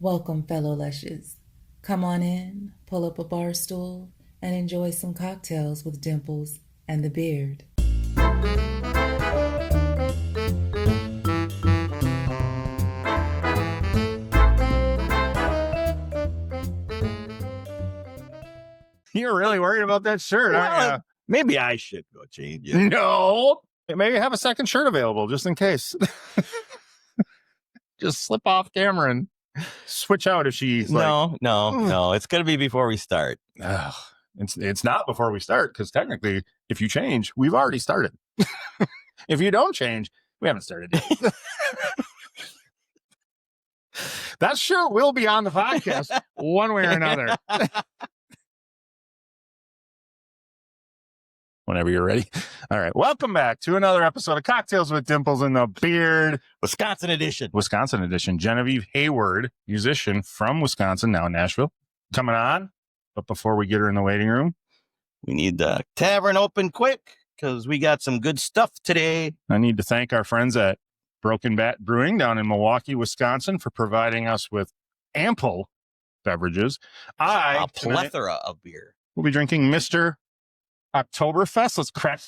Welcome, fellow lushes. Come on in, pull up a bar stool, and enjoy some cocktails with Dimples and the Beard. You're really worried about that shirt, aren't you? Maybe I should go change it. No. Maybe have a second shirt available just in case. Just slip off camera and switch out if she's No. It's going to be before we start. Ugh. It's not before we start because technically, if you change, we've already started. If you don't change, we haven't started yet. That shirt will be on the podcast one way or another. Whenever you're ready. All right. Welcome back to another episode of Cocktails with Dimples and the Beard. Wisconsin edition. Genevieve Heyward, musician from Wisconsin, now in Nashville, coming on. But before we get her in the waiting room, we need the tavern open quick because we got some good stuff today. I need to thank our friends at Broken Bat Brewing down in Milwaukee, Wisconsin for providing us with ample beverages. A plethora of beer. We'll be drinking Mr. Oktoberfest. Let's crack.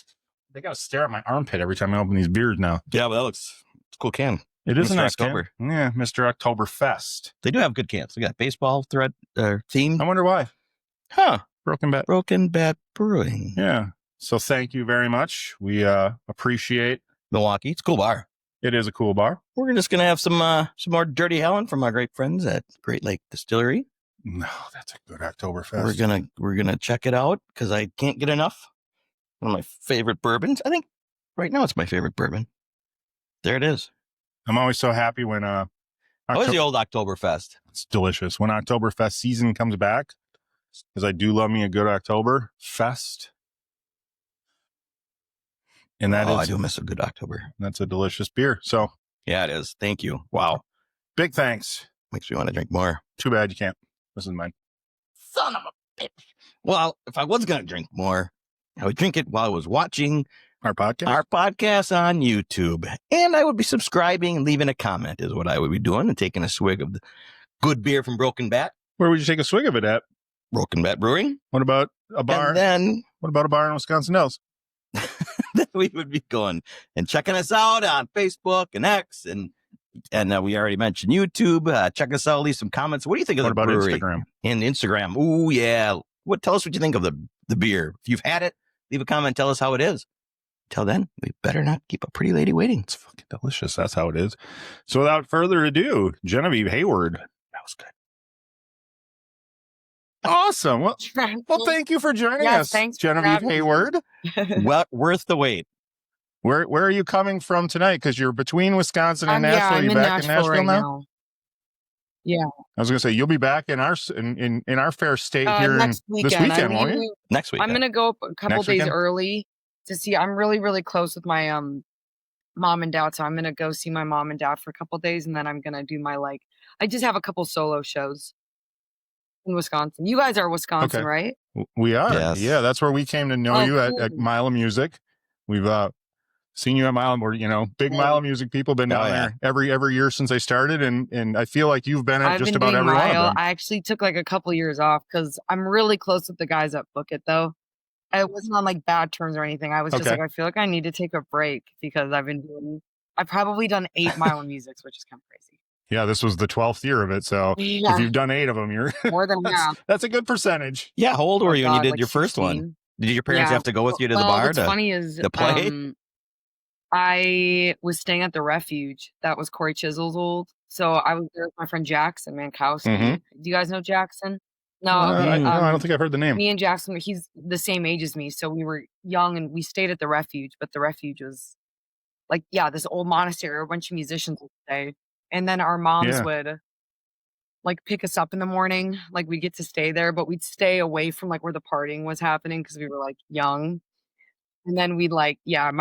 They got to stare at my armpit every time I open these beers now. Yeah, but it's a cool can. It is Mr. a nice October. can. Yeah, Mr. Oktoberfest. They do have good cans. They got baseball thread theme. I wonder why. Huh. Broken Bat Brewing. Yeah. So thank you very much. We appreciate Milwaukee. It's a cool bar. It is a cool bar. We're just gonna have some more Dirty Helen from our great friends at Great Lake Distillery. No, that's a good Oktoberfest. We're gonna check it out because I can't get enough. One of my favorite bourbons. I think right now it's my favorite bourbon. There it is. I'm always so happy when How was the old Oktoberfest? It's delicious. When Oktoberfest season comes back, because I do love me a good Oktoberfest. And I do miss a good October. That's a delicious beer. So yeah, it is. Thank you. Wow. Big thanks. Makes me want to drink more. Too bad you can't. This is mine. Son of a bitch. Well, if I was going to drink more, I would drink it while I was watching our podcast on YouTube. And I would be subscribing and leaving a comment is what I would be doing and taking a swig of the good beer from Broken Bat. Where would you take a swig of it at? Broken Bat Brewing. What about a bar? And then what about a bar in Wisconsin Dells? Then we would be going and checking us out on Facebook and X and we already mentioned YouTube. Check us out. Leave some comments. What do you think of the brewery? Instagram? And Instagram. Ooh, yeah. Tell us what you think of the beer. If you've had it, leave a comment. Tell us how it is. Till then, we better not keep a pretty lady waiting. It's fucking delicious. That's how it is. So without further ado, Genevieve Heyward. That was good. Awesome. Well, thank you for joining us, thanks, Genevieve Heyward. Well, worth the wait. Where are you coming from tonight? Because you're between Wisconsin and Nashville. Yeah, Are you I'm back in Nashville right now? Yeah. I was going to say you'll be back in our fair state here next weekend. this weekend, won't you? Next week. I'm gonna go up a couple days early to see. I'm really, really close with my mom and dad, so I'm gonna go see my mom and dad for a couple days, and then I'm gonna do my I just have a couple solo shows in Wisconsin. You guys are Wisconsin, right? We are. Yes. Yeah, that's where we came to know you at Mile of Music. We've seen you at Mile. We're big Mile of Music people. Been down there every year since I started, and I feel like you've been at just about every one of them. I actually took a couple years off because I'm really close with the guys that book it. Though I wasn't on bad terms or anything. I was just I feel like I need to take a break because I've probably done 8 Mile of Musics, which is kind of crazy. Yeah, this was the 12th year of it. So if you've done 8 of them, you're more than half. That's a good percentage. Yeah, how old were you when you did your first 16. One? Did your parents have to go with you to the bar what's funny is to play? I was staying at the Refuge. That was Corey Chisel's old. So I was there with my friend Jackson Mankowski. Mm-hmm. Do you guys know Jackson? No, okay. No, I don't think I've heard the name. Me and Jackson, he's the same age as me. So we were young and we stayed at the Refuge, but the Refuge was this old monastery, a bunch of musicians would stay. And then our moms would pick us up in the morning. We'd get to stay there, but we'd stay away from where the partying was happening because we were young. And then we'd my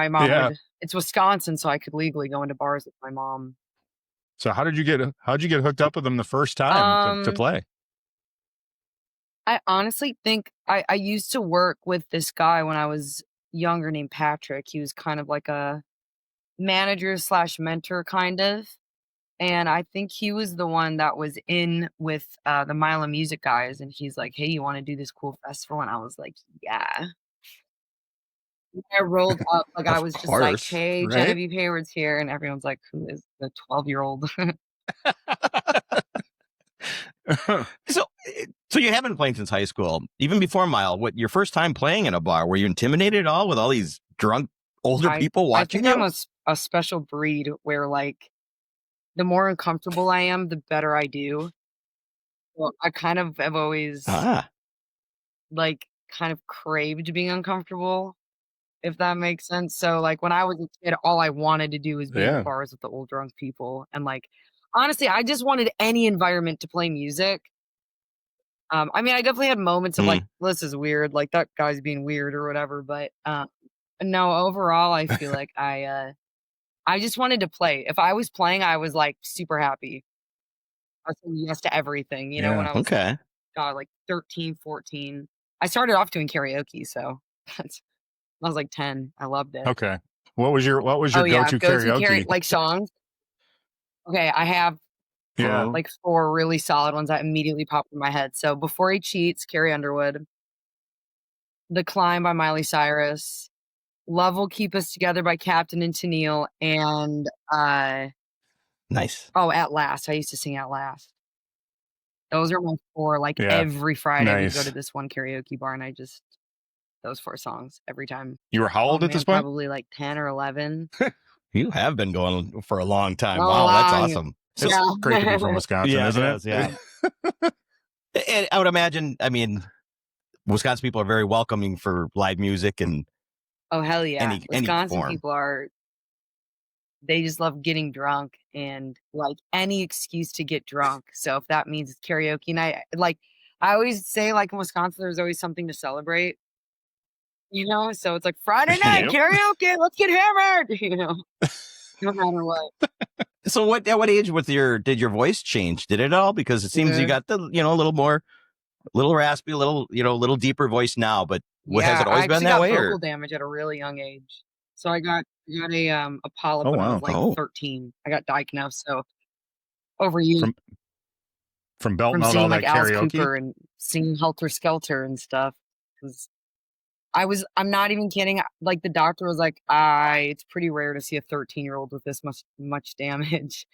mom would, it's Wisconsin, so I could legally go into bars with my mom. So how'd you get hooked up with them the first time to play? I honestly think I used to work with this guy when I was younger named Patrick. He was kind of like a manager / mentor kind of. And I think he was the one that was in with the Mile of Music guys. And he's like, hey, you want to do this cool festival? And I was like, yeah. I rolled up, like, I was just like, hey, right? Genevieve Heyward's here. And everyone's like, who is the 12-year-old? So you have been playing since high school, even before Mile. What, your first time playing in a bar? Were you intimidated at all with all these drunk older people watching you? I think I'm a special breed where, like, the more uncomfortable I am, the better I do. Well, I kind of have always like kind of craved being uncomfortable, if that makes sense. So like when I was a kid, all I wanted to do was be in bars with the old drunk people. And like, honestly, I just wanted any environment to play music. I mean, I definitely had moments of like, this is weird, like that guy's being weird or whatever. But no, overall, I feel like I just wanted to play. If I was playing, I was like super happy. I was saying yes to everything, you know, when I was like 13, 14. I started off doing karaoke, so I was like 10. I loved it. Okay. What was your go-to karaoke? Like songs? Okay, I have like 4 really solid ones that immediately popped in my head. So Before He Cheats, Carrie Underwood. The Climb by Miley Cyrus. Love Will Keep Us Together by Captain and Tennille. And nice. Oh, At Last. I used to sing At Last. Those are my 4. Like every Friday, we go to this one karaoke bar, and I just those 4 songs every time. You were how old at this point? Probably like 10 or 11. You have been going for a long time. Wow, that's awesome. It's great to be from Wisconsin, isn't it? Yeah. And I would imagine, I mean, Wisconsin people are very welcoming for live music and oh hell yeah, Wisconsin form. People are. They just love getting drunk and like any excuse to get drunk. So if that means it's karaoke night, like I always say, like in Wisconsin, there's always something to celebrate, you know? So it's like Friday night karaoke, let's get hammered, you know, no matter what. So at what age did your voice change? Did it all? Because it seems you got the, a little raspy, a little deeper voice now, but has it always been that way? I got vocal damage at a really young age. So I got a polyp when I was like 13. I got diagnosed. So over years from belting out all that Alice karaoke Cooper and singing Helter Skelter and stuff. I'm not even kidding. Like the doctor was like, it's pretty rare to see a 13-year-old with this much damage.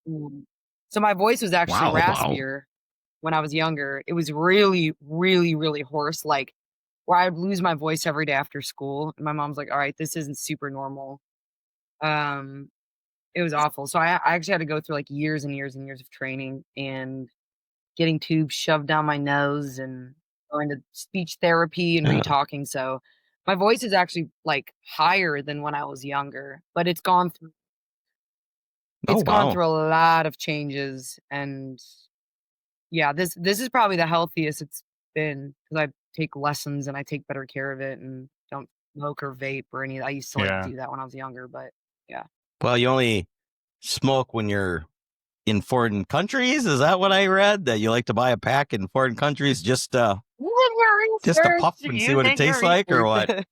So my voice was actually raspier when I was younger. It was really, really, really hoarse. Like where I'd lose my voice every day after school. And my mom's like, all right, this isn't super normal. It was awful. So I actually had to go through like years and years and years of training and getting tubes shoved down my nose and going to speech therapy and re-talking. So my voice is actually like higher than when I was younger, but it's gone through a lot of changes. And yeah, this is probably the healthiest it's been because I take lessons and I take better care of it and don't smoke or vape or any. I used to like to do that when I was younger, but yeah. Well, you only smoke when you're in foreign countries. Is that what I read? That you like to buy a pack in foreign countries just to puff and see what it tastes like, or what?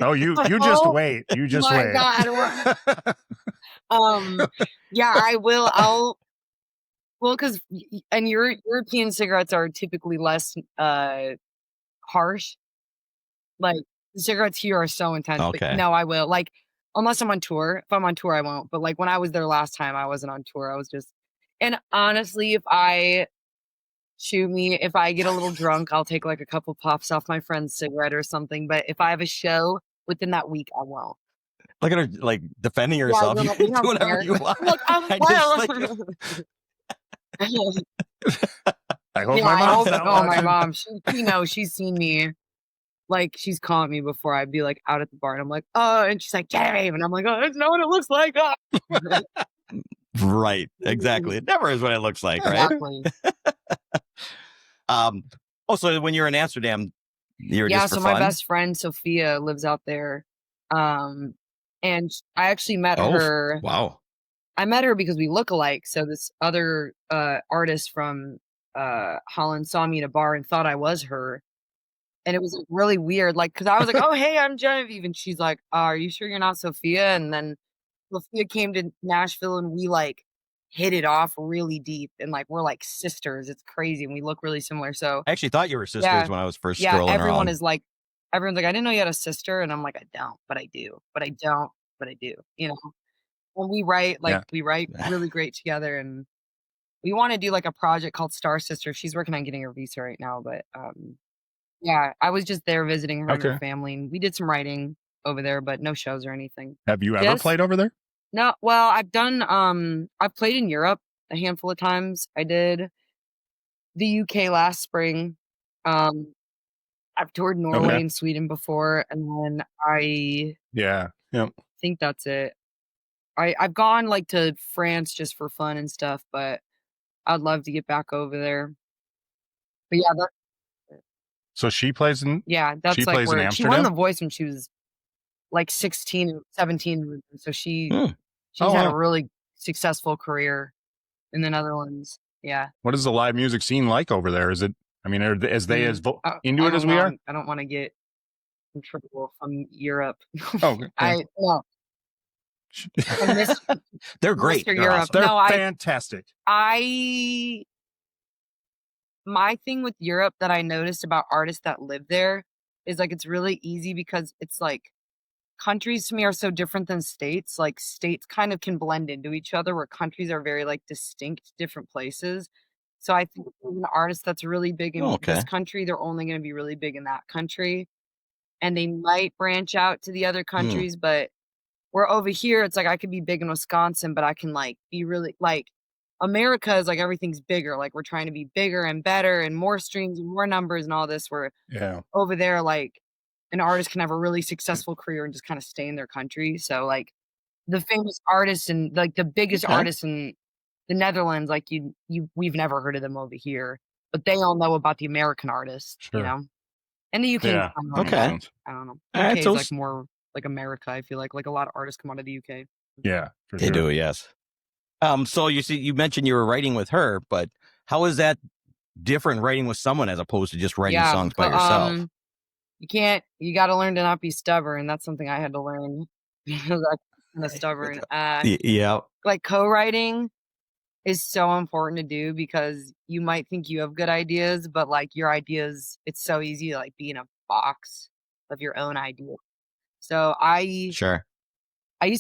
Oh, you just wait. You just wait. God. Yeah, I will. Because European cigarettes are typically less harsh. Like the cigarettes here are so intense. Okay. But no, I will. Like unless I'm on tour. If I'm on tour, I won't. But like when I was there last time, I wasn't on tour. I was just. And honestly, if I get a little drunk, I'll take like a couple puffs off my friend's cigarette or something. But if I have a show within that week, I won't. Look at her like defending herself. You can do whatever you want. Look, I hope my mom's not watching. My mom. She knows. She's seen me. Like she's caught me before. I'd be like out at the bar, and I'm like, oh, and she's like, Genevieve, and I'm like, oh, that's not what it looks like. Right. Exactly. It never is what it looks like, exactly. Right? Also, when you're in Amsterdam, you're just for so fun? My best friend Sophia lives out there, and I actually met her. Wow. I met her because we look alike. So this other artist from Holland saw me at a bar and thought I was her. And it was really weird, like, because I was like, oh, hey, I'm Genevieve. And she's like, are you sure you're not Sophia? And then Sophia came to Nashville and we like hit it off really deep and like we're like sisters. It's crazy and we look really similar. So I actually thought you were sisters when I was first strolling everyone around. is like, everyone's like, I didn't know you had a sister, and I'm like, I don't, but I do, but I don't, but I do. You know, when we write, we write really great together, and we want to do like a project called Star Sister. She's working on getting her visa right now, but I was just there visiting her and her family, and we did some writing over there, but no shows or anything. Have you ever played over there? No, well, I've done, I've played in Europe a handful of times. I did the UK last spring. I've toured Norway and Sweden before, and then I think that's it. I've gone like to France just for fun and stuff, but I'd love to get back over there. But so she plays in that's she like plays in where Amsterdam? she won The Voice when she was like 16 or 17, so she's had a really successful career in the Netherlands. Yeah. What is the live music scene like over there? Is it, I mean, are they as into it as we are? I don't want to get in trouble from Europe. They're great. They're Europe. They're fantastic. My thing with Europe that I noticed about artists that live there is like it's really easy because it's like countries to me are so different than states. Like states kind of can blend into each other where countries are very like distinct different places. So I think an artist that's really big in this country, they're only going to be really big in that country. And they might branch out to the other countries, but we're over here, it's like I could be big in Wisconsin, but I can like be really like America is like everything's bigger. Like we're trying to be bigger and better and more streams and more numbers and all this. Where over there, like an artist can have a really successful career and just kind of stay in their country. So like the famous artists and like the biggest artists in the Netherlands, like we've never heard of them over here, but they all know about the American artists, you know, and the UK. I don't know. UK is like more like America. I feel like a lot of artists come out of the UK. Yeah, they do. Yes. So you mentioned you were writing with her, but how is that different writing with someone as opposed to just writing songs by yourself? You got to learn to not be stubborn. That's something I had to learn because I'm kind of stubborn. Like co-writing is so important to do because you might think you have good ideas, but like your ideas, it's so easy to like be in a box of your own idea. So I used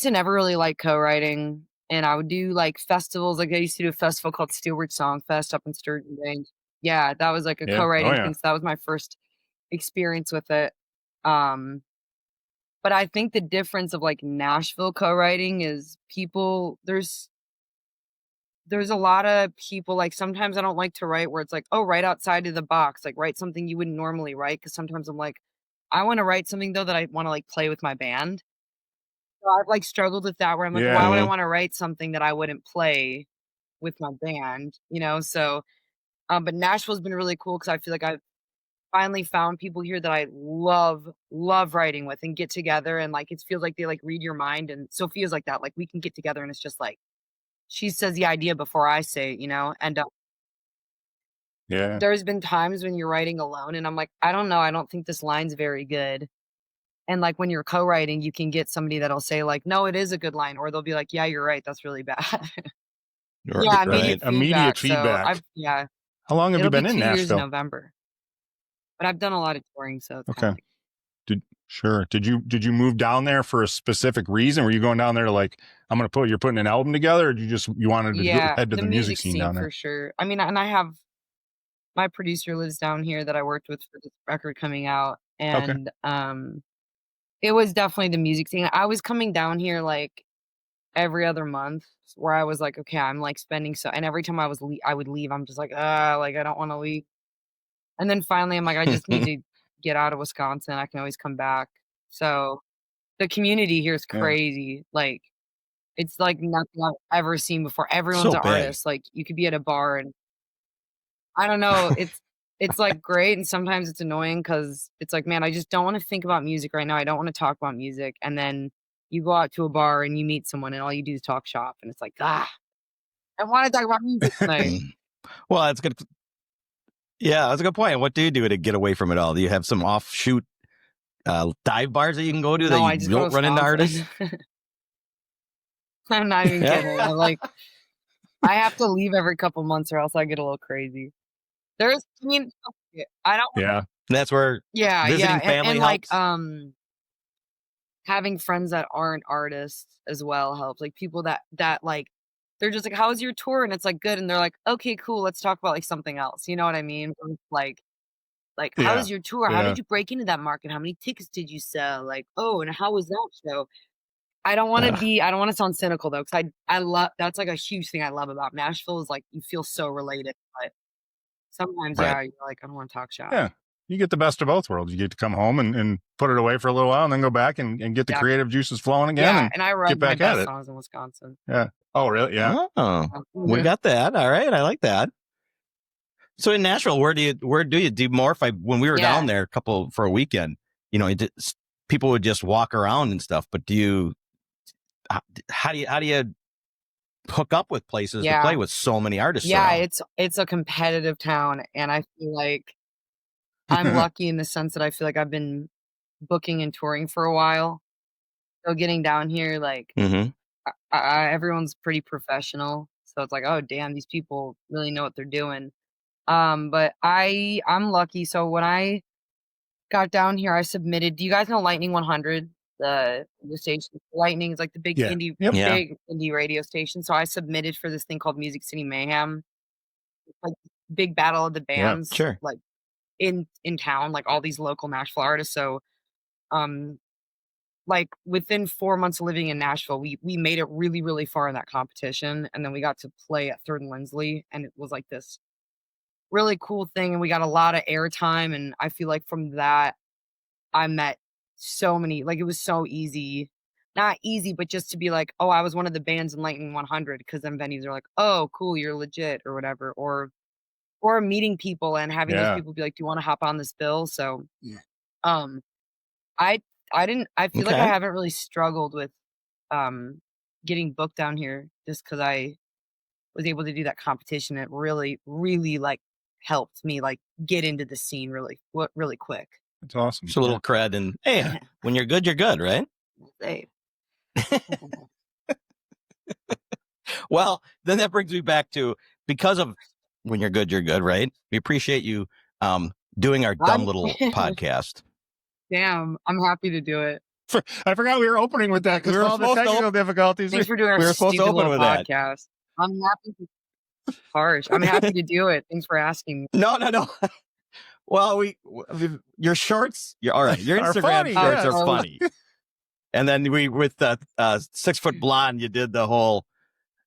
to never really like co-writing. And I would do like festivals. Like I used to do a festival called Steelwood Song Fest up in Sturgeon Bay. Yeah, that was like a co-writing thing. So that was my first experience with it. But I think the difference of like Nashville co-writing is people, there's a lot of people, like sometimes I don't like to write where it's like, oh, write outside of the box, like write something you wouldn't normally write. Cause sometimes I'm like, I want to write something though that I want to like play with my band. So I've like struggled with that where I'm like, why would I want to write something that I wouldn't play with my band, you know? So, but Nashville's been really cool because I feel like I've finally found people here that I love writing with and get together and like, it feels like they like read your mind. And Sophia's like that. Like we can get together and it's just like, she says the idea before I say it, you know? And there's been times when you're writing alone and I'm like, I don't know. I don't think this line's very good. And like when you're co-writing, you can get somebody that'll say like, no, it is a good line. Or they'll be like, yeah, you're right. That's really bad. Immediate feedback. So how long have you been in 2 Nashville? years in November. But I've done a lot of touring, so it's kind of like... Did you move down there for a specific reason? Were you going down there to like, you're putting an album together, or did you wanted to head to the music scene down there? For sure. I mean, and I have my producer lives down here that I worked with for this record coming out. And it was definitely the music scene. I was coming down here like every other month where I was like, okay, I'm like spending and every time I would leave, I'm just like, like I don't want to leave. And then finally I'm like, I just need to get out of Wisconsin. I can always come back. So the community here is crazy. Like it's like nothing I've ever seen before. Everyone's an artist. Like you could be at a bar and I don't know. It's like great. And sometimes it's annoying because it's like, man, I just don't want to think about music right now. I don't want to talk about music. And then you go out to a bar and you meet someone and all you do is talk shop. And it's like, I want to talk about music tonight. Well, that's good. Yeah, that's a good point. What do you do to get away from it all? Do you have some offshoot dive bars that you can go to that you don't run into artists? I'm not even kidding. I have to leave every couple months or else I get a little crazy. I don't. Yeah. That's where visiting family helps. Having friends that aren't artists as well helps. Like people that like, they're just like, how was your tour? And it's like, good. And they're like, okay, cool. Let's talk about like something else. You know what I mean? Like, how was your tour? How did you break into that market? How many tickets did you sell? Like, oh, and how was that show? I don't want to sound cynical though. Cause I love, that's like a huge thing I love about Nashville is like, you feel so related, but sometimes, you're like, I don't want to talk shop. Yeah. You get the best of both worlds. You get to come home and put it away for a little while and then go back and get the creative juices flowing again. Yeah, and I write my best songs in Wisconsin. Yeah. Oh, really? Yeah. Oh, we got that. All right. I like that. So in Nashville, where do you do more? When we were down there for a weekend, people would just walk around and stuff, but how do you hook up with places to play with so many artists? Yeah, it's a competitive town, and I feel like I'm lucky in the sense that I feel like I've been booking and touring for a while. So getting down here, like everyone's pretty professional. So it's like, oh damn, these people really know what they're doing. But I'm lucky. So when I got down here, I submitted. Do you guys know Lightning 100? The station. Lightning is like the big big indie radio station. So I submitted for this thing called Music City Mayhem. It's like big battle of the bands. Yeah, sure. Like in town, like all these local Nashville artists. So like within 4 months of living in Nashville, we made it really, really far in that competition. And then we got to play at 3rd and Lindsley, and it was like this really cool thing. And we got a lot of airtime. And I feel like from that, I met so many, like it was so easy. Not easy, but just to be like, oh, I was one of the bands in Lightning 100, because then venues are like, oh, cool, you're legit or whatever. Or meeting people and having those people be like, do you want to hop on this bill? So I feel like I haven't really struggled with getting booked down here just because I was able to do that competition. It really, really like helped me like get into the scene really quick. That's awesome. Just a little cred, and hey, when you're good, right? Hey. Well, then that brings me back to, because of when you're good, right? We appreciate you doing our dumb little podcast. Damn, I'm happy to do it. I forgot we were opening with that because of all the technical difficulties. Thanks for doing our stupid little podcast. I'm happy to harsh. I'm happy to do it. Thanks for asking me. No. Well, your shorts, all right. Your Instagram shorts are funny. And then with the 6 foot blonde, you did the whole,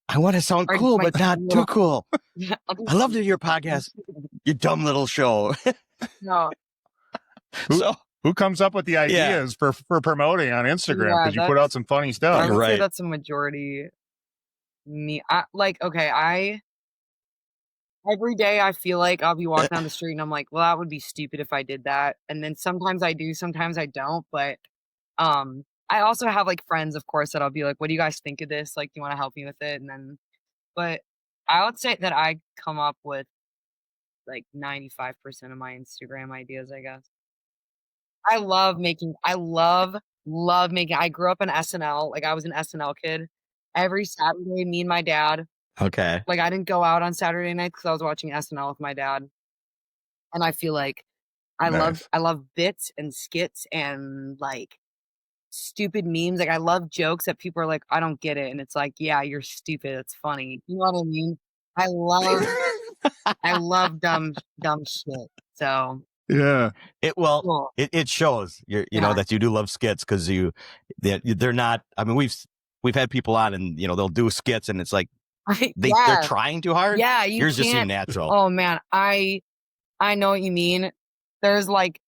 I want to sound cool, but not too cool. I love to do your podcast. You dumb little show. No. Who comes up with the ideas for promoting on Instagram? Because you put out some funny stuff. I would say that's a majority me. Every day I feel like I'll be walking down the street and I'm like, well, that would be stupid if I did that. And then sometimes I do, sometimes I don't. But I also have like friends, of course, that I'll be like, what do you guys think of this? Like, do you want to help me with it? And then, but I would say that I come up with like 95% of my Instagram ideas, I guess. I love making, I grew up in SNL. Like I was an SNL kid. Every Saturday, me and my dad. Okay. Like I didn't go out on Saturday nights because I was watching SNL with my dad. And I feel like I love bits and skits and like stupid memes. Like I love jokes that people are like, I don't get it. And it's like, yeah, you're stupid. It's funny. You know what I mean? I love dumb shit. So yeah, it shows you know that you do love skits, because they're not. I mean, we've had people on and they'll do skits and it's like they're trying too hard. Yeah, yours just seem natural. Oh man, I know what you mean. There's like,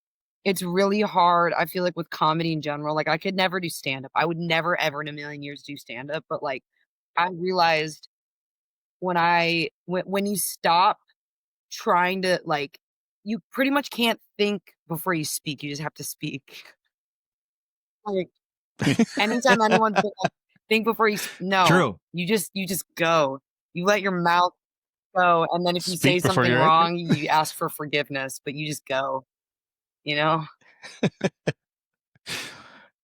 it's really hard. I feel like with comedy in general, like I could never do stand up. I would never ever in a million years do stand up. But like I realized when you stop trying to, like, you pretty much can't think before you speak. You just have to speak. Like anytime anyone think before you no, true. You just go. You let your mouth go, and then if you say something wrong, you ask for forgiveness, but you just go. Or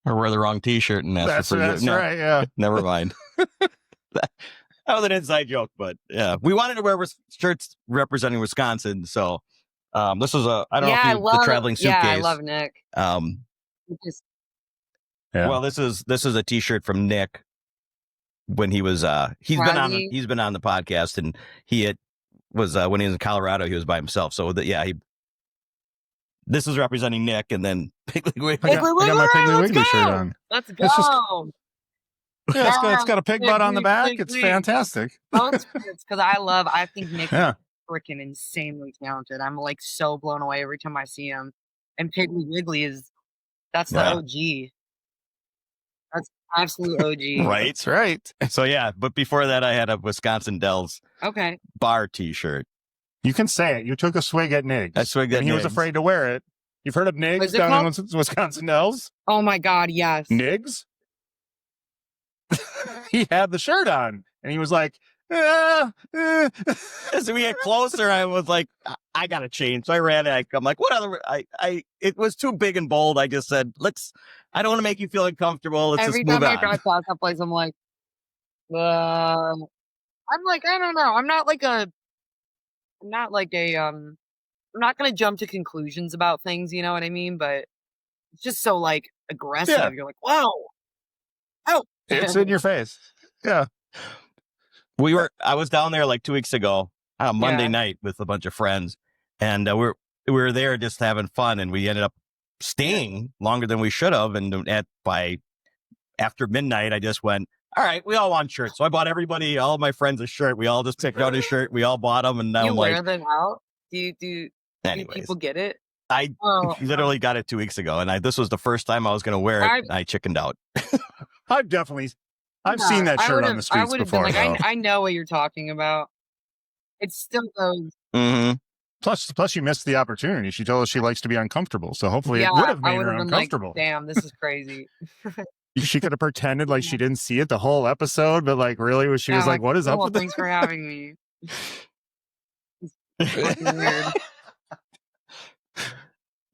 wear the wrong T-shirt and ask for forgiveness. That's right. Yeah. Never mind. That was an inside joke, but yeah, we wanted to wear shirts representing Wisconsin. So this was I don't know if the traveling suitcase. Yeah, I love Nick. Well, this is a T-shirt from Nick when he was he's been on the podcast, and he was when he was in Colorado, he was by himself. So this is representing Nick, and then Piggly Wiggly. I got my Piggly Wiggly shirt on. Let's go. It's got a pig butt on the back. It's fantastic. Because I think Nick is freaking insanely talented. I'm like so blown away every time I see him. And Piggly Wiggly that's the OG. That's absolute OG. Right. That's right. So yeah, but before that I had a Wisconsin Dells bar T-shirt. You can say it. You took a swig at Nigs. I swigged at and he was afraid to wear it. You've heard of Nigs down in Wisconsin Dells? Oh my God, yes. Nigs? He had the shirt on, and he was like, As we get closer, I was like, I gotta change. So I ran it. I'm like, what other? It was too big and bold. I just said, I don't want to make you feel uncomfortable. Let's just move on. Every time I drive past that place, I'm like, I don't know. I'm not going to jump to conclusions about things. You know what I mean? But it's just so like aggressive. Yeah. You're like, whoa. Oh, it's in your face. Yeah. I was down there like 2 weeks ago on a Monday night with a bunch of friends, and we were there just having fun, and we ended up staying longer than we should have. And after midnight, I just went, all right, we all want shirts. So I bought all of my friends a shirt. We all just picked out a shirt. We all bought them, and now I'm wear them out? Do people get it? I literally got it 2 weeks ago, and this was the first time I was going to wear it. And I chickened out. I've seen that shirt on the streets before. I know what you're talking about. It's still those. Mm-hmm. Plus, you missed the opportunity. She told us she likes to be uncomfortable, so hopefully it would have made her uncomfortable. Damn, this is crazy. She could have pretended like she didn't see it the whole episode, but like really, she was like, "What is up with thanks for having me." It's fucking weird.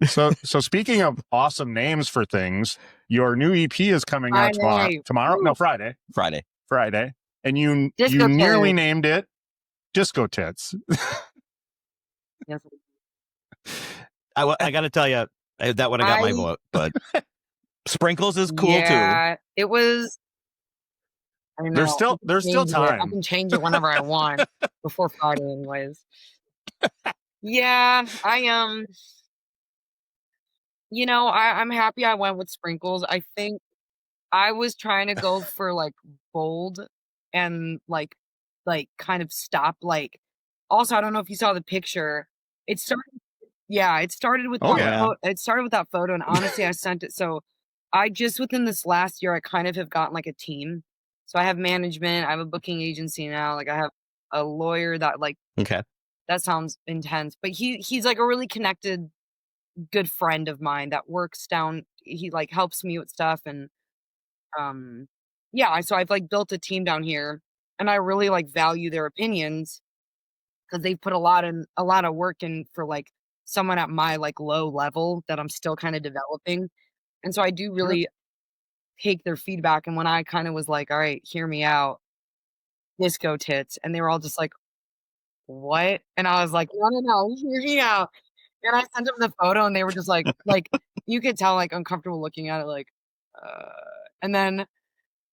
So speaking of awesome names for things, your new EP is coming out tomorrow. No, Friday. And you nearly named it Disco Tits. Yes. I got to tell you, that would have got my vote, but Sprinkles is cool too. It was. I know, there's still time. I can change it whenever I want before Friday, anyways. Yeah, I'm happy I went with Sprinkles. I think I was trying to go for like bold and like kind of stop. Like, also, I don't know if you saw the picture. It started with it started with that photo, and honestly, I sent it. So I just within this last year, I kind of have gotten like a team. So I have management. I have a booking agency now. Like I have a lawyer that that sounds intense, but he's like a really connected, good friend of mine that works down. He like helps me with stuff, and so I've like built a team down here, and I really like value their opinions because they put a lot of work in for like someone at my like low level that I'm still kind of developing. And so I do really take their feedback. And when I kind of was like, all right, hear me out, Disco Tits, and they were all just like, what? And I was like, no, hear me out. And I sent them the photo, and they were just like you could tell like uncomfortable looking at it, like and then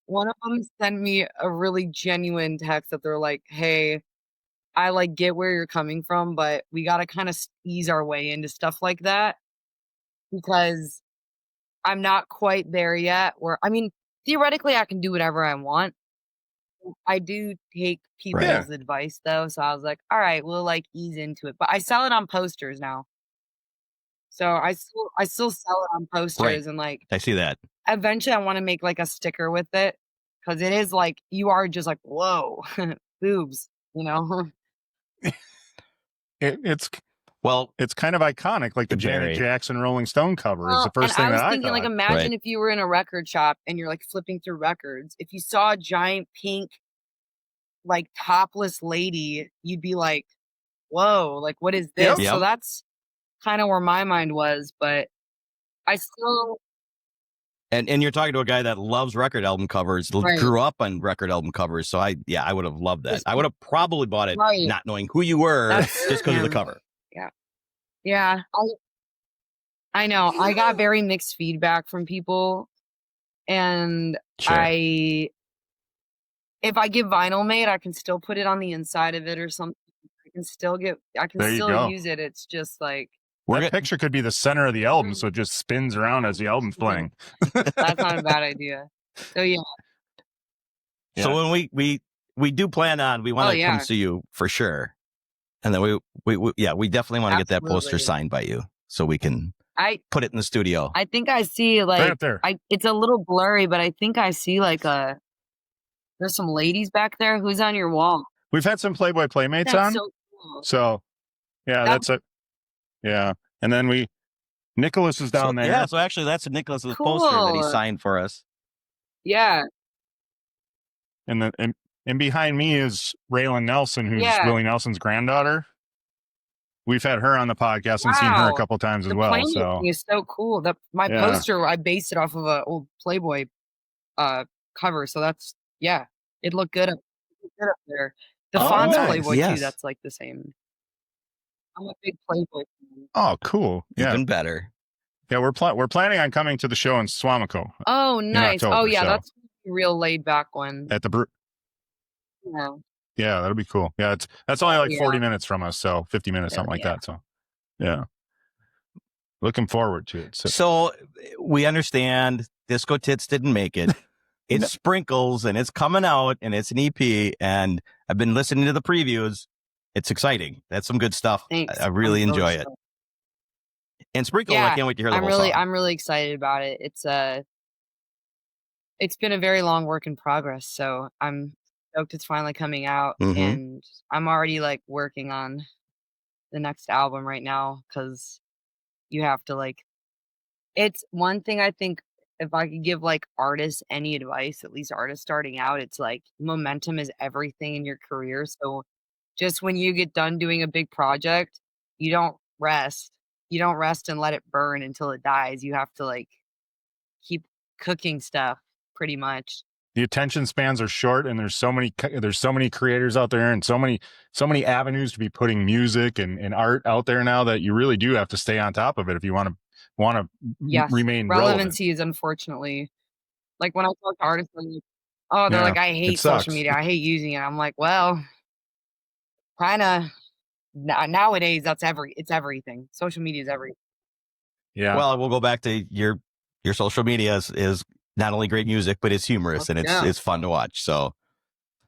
one of them sent me a really genuine text that they're like, hey, I like get where you're coming from, but we got to kind of ease our way into stuff like that because I'm not quite there yet. Theoretically I can do whatever I want. I do take people's advice though. So I was like, all right, we'll like ease into it, but I sell it on posters now. So I still sell it on posters and like, I see that. Eventually I want to make like a sticker with it. Cause it is like, you are just like, whoa, boobs, It's kind of iconic, like the Janet Jackson Rolling Stone cover is the first thing that I thinking, like, imagine if you were in a record shop and you're like flipping through records. If you saw a giant pink, like topless lady, you'd be like, whoa, like what is this? Yep. So that's kind of where my mind was, but I still And you're talking to a guy that loves record album covers, grew up on record album covers. So I would have loved that. I would have probably bought it not knowing who you were just because of the cover. Yeah. Yeah. I know. I got very mixed feedback from people. And if I get vinyl made, I can still put it on the inside of it or something. I can still use it. It's just like, that picture could be the center of the album, so it just spins around as the album's playing. That's not a bad idea. So yeah. So when we do plan on, we want to come see you for sure, and then we definitely want to get that poster signed by you so we can put it in the studio. I think I see like right up there. It's a little blurry, but I think I see like there's some ladies back there. Who's on your wall? We've had some Playboy Playmates on. So cool. So yeah, that's it. Yeah. And then Nicholas is down there. Yeah, so actually that's a Nicholas's poster that he signed for us. Yeah. And then and behind me is Raylan Nelson, who's Willie Nelson's granddaughter. We've had her on the podcast and seen her a couple times as well. So it's so cool. My poster, I based it off of an old Playboy cover. So that's it looked good up there. The font's Playboy too. That's like the same. I'm a big Playboy fan. Oh, cool! Yeah, even better. Yeah, we're planning on coming to the show in Swamico. Oh, nice! October, that's a real laid back one at the Yeah, that'll be cool. Yeah, that's only like 40 minutes from us, so 50 minutes, something like that. So, yeah, looking forward to it. So we understand Disco Tits didn't make it. It's Sprinkles, and it's coming out, and it's an EP, and I've been listening to the previews. It's exciting. That's some good stuff. Thanks. I really enjoy it. And Sprinkles, I can't wait to hear the whole song. I'm really excited about it. It's been a very long work in progress, so I'm stoked it's finally coming out, and I'm already like working on the next album right now because you have to it's one thing I think if I could give like artists any advice, at least artists starting out, it's like momentum is everything in your career. So just when you get done doing a big project, you don't rest. You don't rest and let it burn until it dies. You have to keep cooking stuff pretty much. The attention spans are short, and there's so many creators out there, and so many avenues to be putting music and art out there now that you really do have to stay on top of it if you want to remain relevancy is unfortunately when I talk to artists, they're like, I hate social media, I hate using it. I'm like, well, kind of nowadays it's everything. Social media is everything. Yeah. Well, we'll go back to your social media is not only great music, but it's humorous and it's fun to watch. So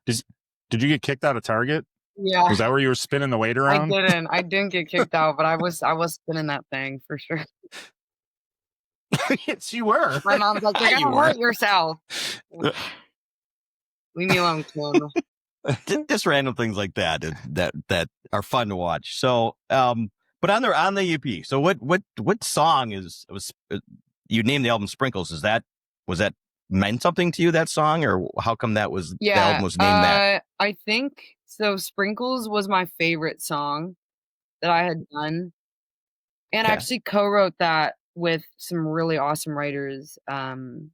did you get kicked out of Target? Yeah. Was that where you were spinning the weight around? I didn't get kicked out, but I was spinning that thing for sure. Yes, you were. My mom's like, you're gonna hurt yourself. Leave me alone, Tim. Just random things like that are fun to watch. So, but on the EP, so what song was you named the album Sprinkles? Was that meant something to you, that song, or how come the album was named that? I think so. Sprinkles was my favorite song that I had done, and I actually co-wrote that with some really awesome writers down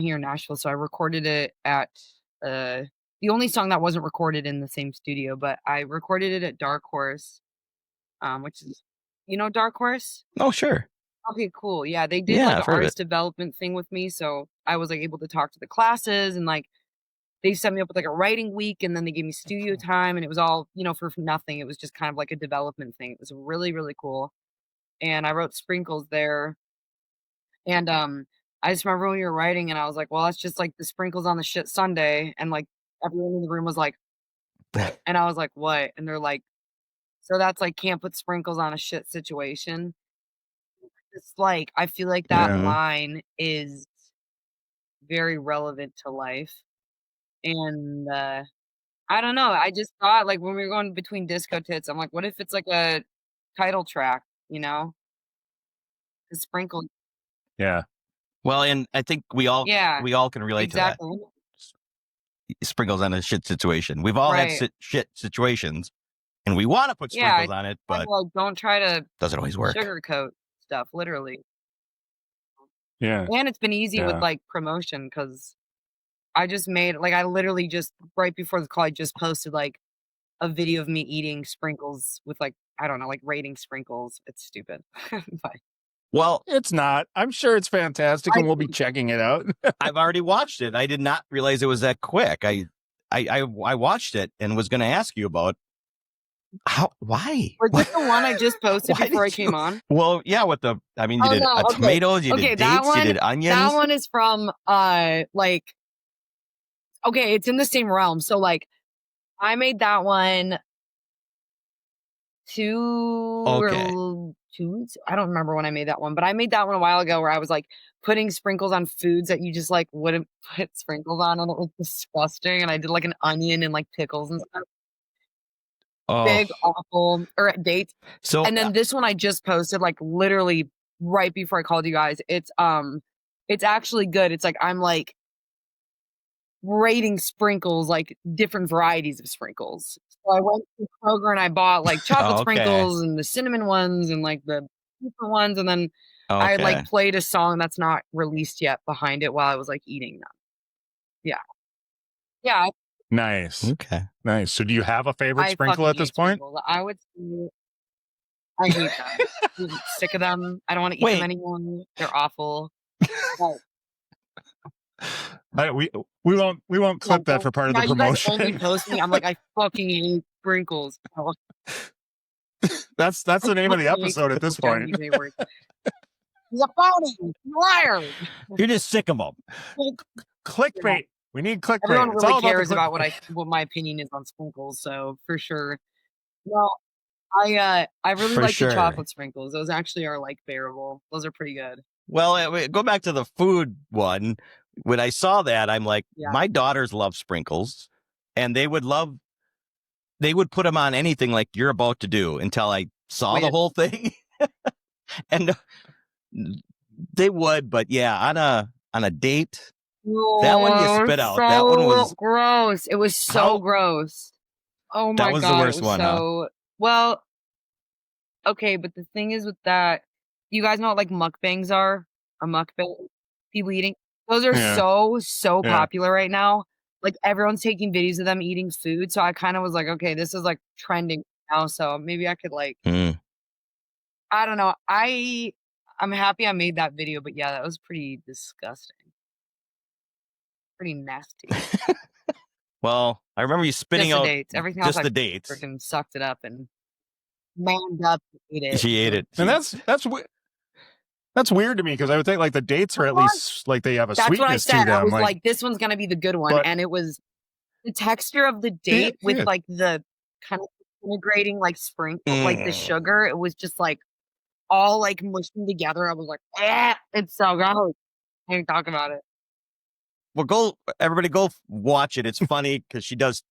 here in Nashville. So I recorded it at the only song that wasn't recorded in the same studio, but I recorded it at Dark Horse, which is, Dark Horse? Oh, sure. Okay, cool. Yeah, they did an artist development thing with me, so I was able to talk to the classes, and they set me up with a writing week, and then they gave me studio time, and it was all for nothing. It was just kind of like a development thing. It was really, really cool. And I wrote Sprinkles there, and I just remember when we were writing, and I was like, well, it's just the sprinkles on the shit sundae, and everyone in the room was like, and I was like, what? And they're like, so that's can't put sprinkles on a shit situation. It's I feel like that line is very relevant to life. And I don't know. I just thought when we were going between Disco Tits, I'm like, what if it's a title track, The sprinkle. Yeah. Well, and I think we all can relate to that. Sprinkles on a shit situation. We've all had shit situations, and we want to put sprinkles on it, but don't try to doesn't always work. Sugarcoat stuff, literally. Yeah. And it's been easy with like promotion because I just made like I literally just right before the call I just posted like a video of me eating sprinkles with like I don't know like rating sprinkles. It's stupid. But well, it's not. I'm sure it's fantastic, and we'll be checking it out. I've already watched it. I did not realize it was that quick. I watched it and was going to ask you about why? Was this the one I just posted before I came on? Well, yeah. With the, I mean, you did tomatoes, you did dates, you did onions. That one is from like, okay, it's in the same realm. So like, I made that one I don't remember when I made that one, but I made that one a while ago where I was like putting sprinkles on foods that you just like wouldn't put sprinkles on, and it was disgusting. And I did like an onion and like pickles and stuff. Big awful or dates. So and then this one I just posted like literally right before I called you guys. It's actually good. It's like I'm like rating sprinkles, like different varieties of sprinkles. So I went to Kroger and I bought like chocolate sprinkles and the cinnamon ones and like the different ones, and then I like played a song that's not released yet behind it while I was like eating them. Yeah. Nice. Okay. Nice. So do you have a favorite sprinkle at this point? I would say I hate them. I'm sick of them. I don't want to eat them anymore. They're awful. We won't clip that for part of the promotion. You guys only post me. I'm like, I fucking hate sprinkles. That's the name of the episode at this point. He's a phony, liar. You're just sick of them. Clickbait. We need clickbait. Everyone really cares about what my opinion is on sprinkles, so for sure. Well, I really like the chocolate sprinkles. Those actually are like bearable. Those are pretty good. Well, go back to the food one. When I saw that, I'm like, my daughters love sprinkles, and they would put them on anything like you're about to do until I saw the whole thing. And they would, but yeah, on a date. That one you spit out. That one was gross. It was so gross. Oh my god. That was the worst one. Well, okay, but the thing is with that, you guys know what like mukbangs are? A mukbang? People eating. Those are so popular right now. Like everyone's taking videos of them eating food. So I kind of was like, okay, this is like trending now. So maybe I could like, I don't know. I'm happy I made that video, but yeah, that was pretty disgusting. Pretty nasty. Well, I remember you spitting out dates. Everything else, just the dates. Freaking sucked it up and manned up and ate it. She ate it, and that's weird to me because I would think like the dates are at least like they have a sweetness to them. I was like, this one's gonna be the good one, and it was the texture of the date with like the kind of integrating like sprinkle, like the sugar. It was just like all like mushing together. I was like, it's so gross. I can't talk about it. Well, everybody go watch it. It's funny because she does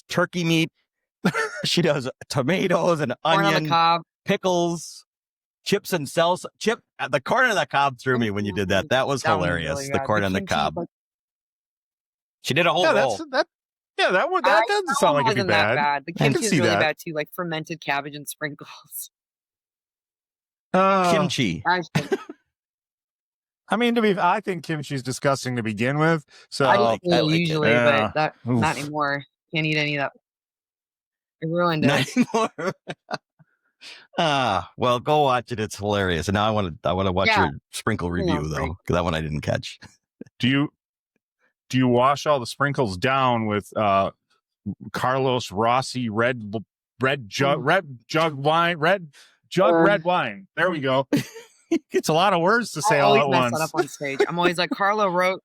turkey meat. She does tomatoes and onion, corn on the cob, pickles, chips and salsa. The corn on the cob threw me when you did that. That was hilarious. Really the corn on the cob. She did a whole roll. That doesn't sound like it'd be bad. The kimchi is really bad too, like fermented cabbage and sprinkles. Kimchi. I mean, I think kimchi's disgusting to begin with. So I like it usually, but not anymore. Can't eat any of that. It ruined it. Not anymore. Well, go watch it. It's hilarious. And now I want to watch your sprinkle review though, because that one I didn't catch. Do you wash all the sprinkles down with Carlos Rossi red jug wine? There we go. It's a lot of words to say all at once. I always mess that up on stage. I'm always like, Carlo wrote,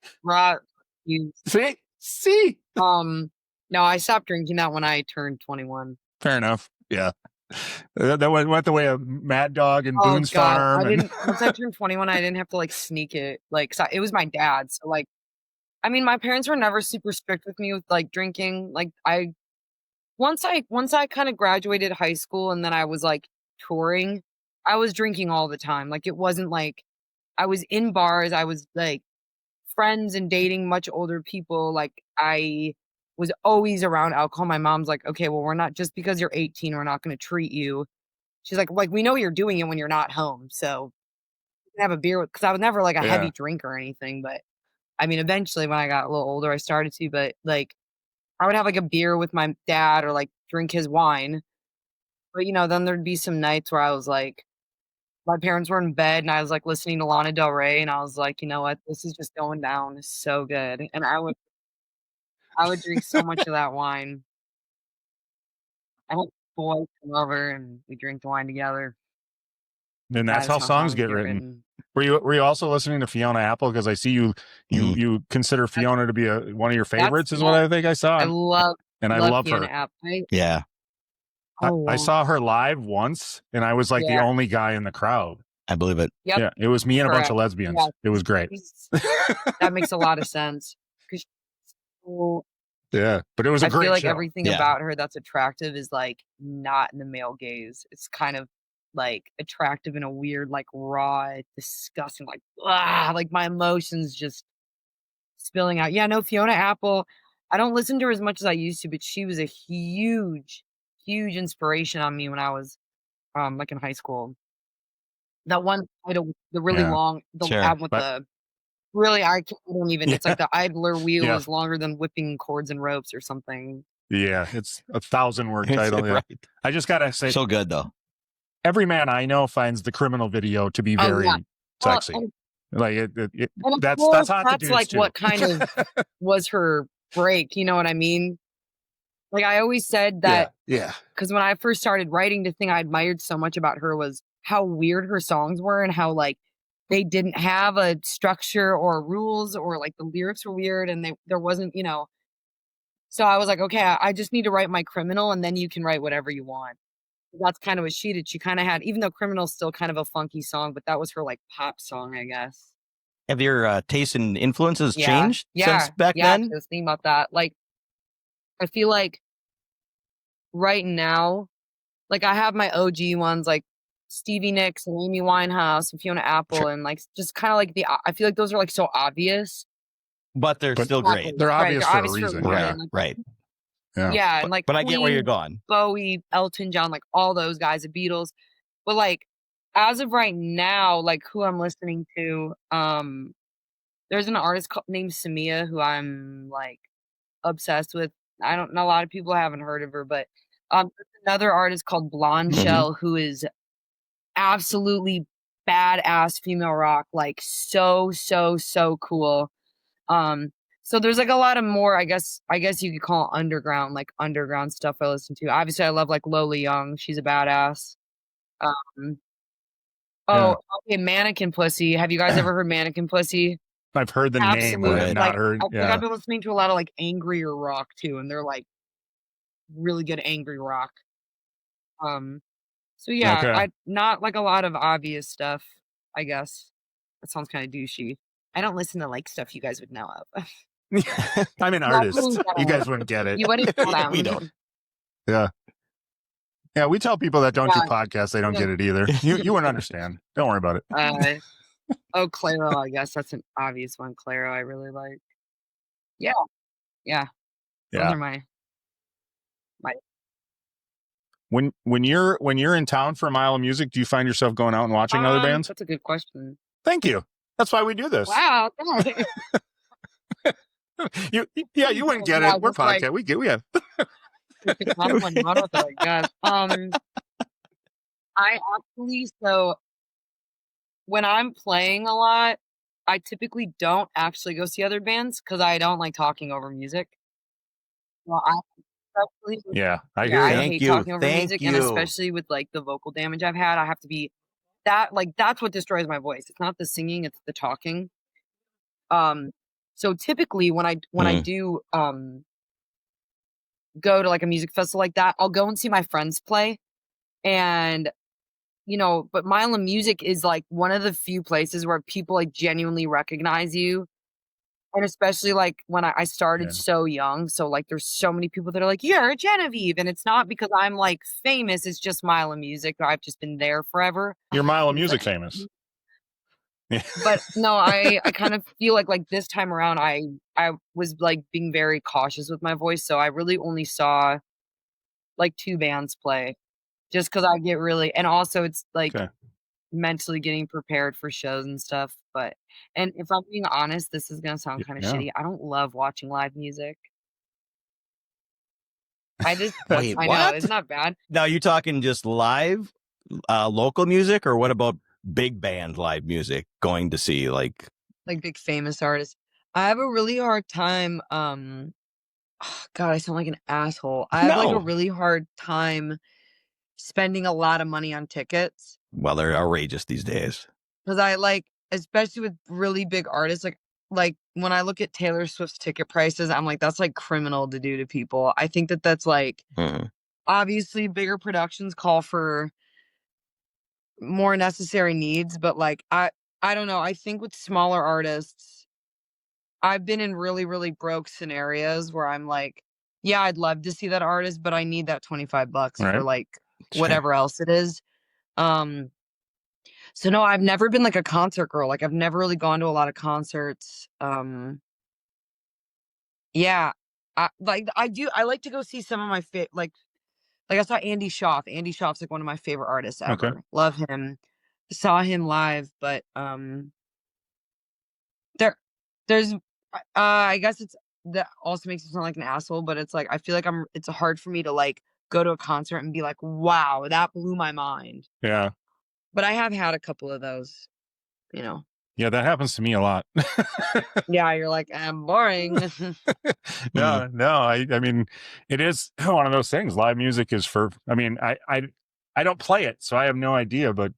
you see. No, I stopped drinking that when I turned 21. Fair enough. Yeah. That went the way of Mad Dog and Boone's Farm. Once I turned 21, I didn't have to like sneak it. Like, so it was my dad. So like, I mean, my parents were never super strict with me with like drinking. Like once I kind of graduated high school and then I was like touring, I was drinking all the time. Like it wasn't like I was in bars. I was like friends and dating much older people. Like I was always around alcohol. My mom's like, okay, well, we're not, just because you're 18, we're not going to treat you. She's like, we know you're doing it when you're not home. So have a beer with, because I was never like a heavy drinker or anything. But I mean, eventually when I got a little older, I started to. But like, I would have like a beer with my dad or like drink his wine. But then there'd be some nights where I was like, my parents were in bed and I was like listening to Lana Del Rey, and I was like, you know what, this is just going down. It's so good. And I would drink so much of that wine. I had boys come over and we drink the wine together. And that's how songs get written. Were you also listening to Fiona Apple? Because I see you consider Fiona to be one of your favorites, is what I think I saw. I love her. Apple. Yeah. I saw her live once, and I was like the only guy in the crowd. I believe it. Yep. Yeah, it was me and a bunch of lesbians. Yeah. It was great. That makes a lot of sense. Yeah, but it was a great show. I feel like everything about her that's attractive is like not in the male gaze. It's kind of like attractive in a weird, like raw, disgusting, like my emotions just spilling out. Yeah, no, Fiona Apple. I don't listen to her as much as I used to, but she was a huge inspiration on me when I was like in high school. That one title, the really long, album with the really, I don't even, it's like the idler wheel is longer than whipping cords and ropes or something. Yeah, it's a 1,000-word title. Right. I just gotta say, so good though. Every man I know finds the Criminal video to be very sexy. Like that's hot to dudes like too. What kind of was her break? You know what I mean? Like I always said that, because when I first started writing, the thing I admired so much about her was how weird her songs were and how like they didn't have a structure or rules, or like the lyrics were weird and there wasn't, So I was like, okay, I just need to write my Criminal and then you can write whatever you want. That's kind of what she did. She kind of had, even though Criminal's still kind of a funky song, but that was her like pop song, I guess. Have your taste and influences changed since back then? I was thinking about that. Like, I feel like right now, like I have my OG ones like Stevie Nicks and Amy Winehouse and Fiona Apple and like just kind of like I feel like those are like so obvious. But they're still great. They're obvious for a reason. Right. Yeah. And like, but I get where you're going. Bowie, Elton John, like all those guys, the Beatles. But like, as of right now, like who I'm listening to, there's an artist named Samia who I'm like obsessed with. I don't know, a lot of people haven't heard of her, but there's another artist called Blonde Shell who is absolutely badass female rock, like so cool. So there's like a lot of more, I guess you could call it underground stuff I listen to. Obviously I love like Lola Young. She's a badass. Okay, Mannequin Pussy. Have you guys ever heard Mannequin Pussy? I've heard the name, but I've not heard. I've been listening to a lot of like angrier rock too, and they're like really good angry rock. So yeah, I not like a lot of obvious stuff, I guess. That sounds kind of douchey. I don't listen to like stuff you guys would know of. I'm an artist. You guys wouldn't get it. You wouldn't we don't. Yeah. Yeah, we tell people that don't do podcasts, they don't get it either. You wouldn't understand. Don't worry about it. Clairo, I guess that's an obvious one. Clairo, I really like. Yeah. Those are my. When you're in town for a Mile of Music, do you find yourself going out and watching other bands? That's a good question. Thank you. That's why we do this. Wow. you wouldn't get it. We're podcast. We have. I actually, so when I'm playing a lot, I typically don't actually go see other bands because I don't like talking over music. Well, I hear you. I hate talking over music, and especially with like the vocal damage I've had, I have to be that's what destroys my voice. It's not the singing, it's the talking. So typically when I do go to like a music festival like that, I'll go and see my friends play. And but Mile of Music is like one of the few places where people like genuinely recognize you. And especially like when I started so young. So like there's so many people that are like, you're Genevieve. And it's not because I'm like famous. It's just Mile of Music. I've just been there forever. You're Mile of Music famous. But no, I kind of feel like this time around, I was like being very cautious with my voice. So I really only saw like 2 bands play just because I get really, and also it's like, mentally getting prepared for shows and stuff. And if I'm being honest, this is gonna sound kind of shitty. I don't love watching live music. Wait, I what? know, isn't that bad? Now you talking just live, local music, or what about big band live music? Going to see like big famous artists. I have a really hard time. God, I sound like an asshole. I have like a really hard time spending a lot of money on tickets. Well, they're outrageous these days. Because I like, especially with really big artists, like when I look at Taylor Swift's ticket prices, I'm like, that's like criminal to do to people. I think that's like, obviously bigger productions call for more necessary needs, but like, I don't know. I think with smaller artists, I've been in really, really broke scenarios where I'm like, yeah, I'd love to see that artist, but I need that $25 for like whatever else it is. So no, I've never been like a concert girl. Like I've never really gone to a lot of concerts. Yeah, I like to go see some of my like I saw Andy Schaaf. Andy Schaaf's like one of my favorite artists ever. Okay. Love him. Saw him live, but there's I guess that also makes me sound like an asshole, but it's like I feel like it's hard for me to like go to a concert and be like, wow, that blew my mind. Yeah. But I have had a couple of those, you know. Yeah, that happens to me a lot. Yeah, you're like, I'm boring. No, I mean, it is one of those things. Live music is for, I mean, I don't play it, so I have no idea, but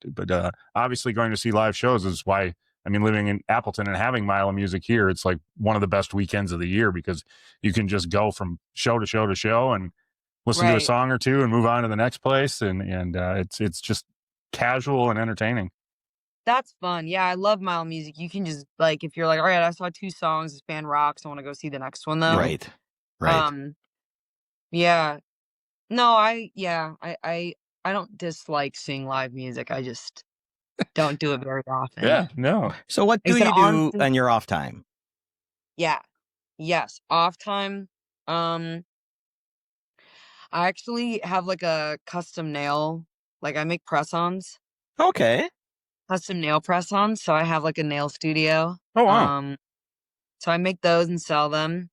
obviously going to see live shows is why, I mean, living in Appleton and having Milo Music here, it's like one of the best weekends of the year because you can just go from show to show to show and listen to a song or two and move on to the next place. And it's just casual and entertaining. That's fun. Yeah, I love Mile Music. You can just like, if you're like, all right, I saw 2 songs, this band rocks, I want to go see the next one though. Right. Yeah. No, I don't dislike seeing live music. I just don't do it very often. Yeah, no. So what do you do on your off time? Yeah. Yes. Off time. I actually have like a custom nail, like I make press-ons. Okay. Custom nail press-ons. So I have like a nail studio. Oh, wow. So I make those and sell them.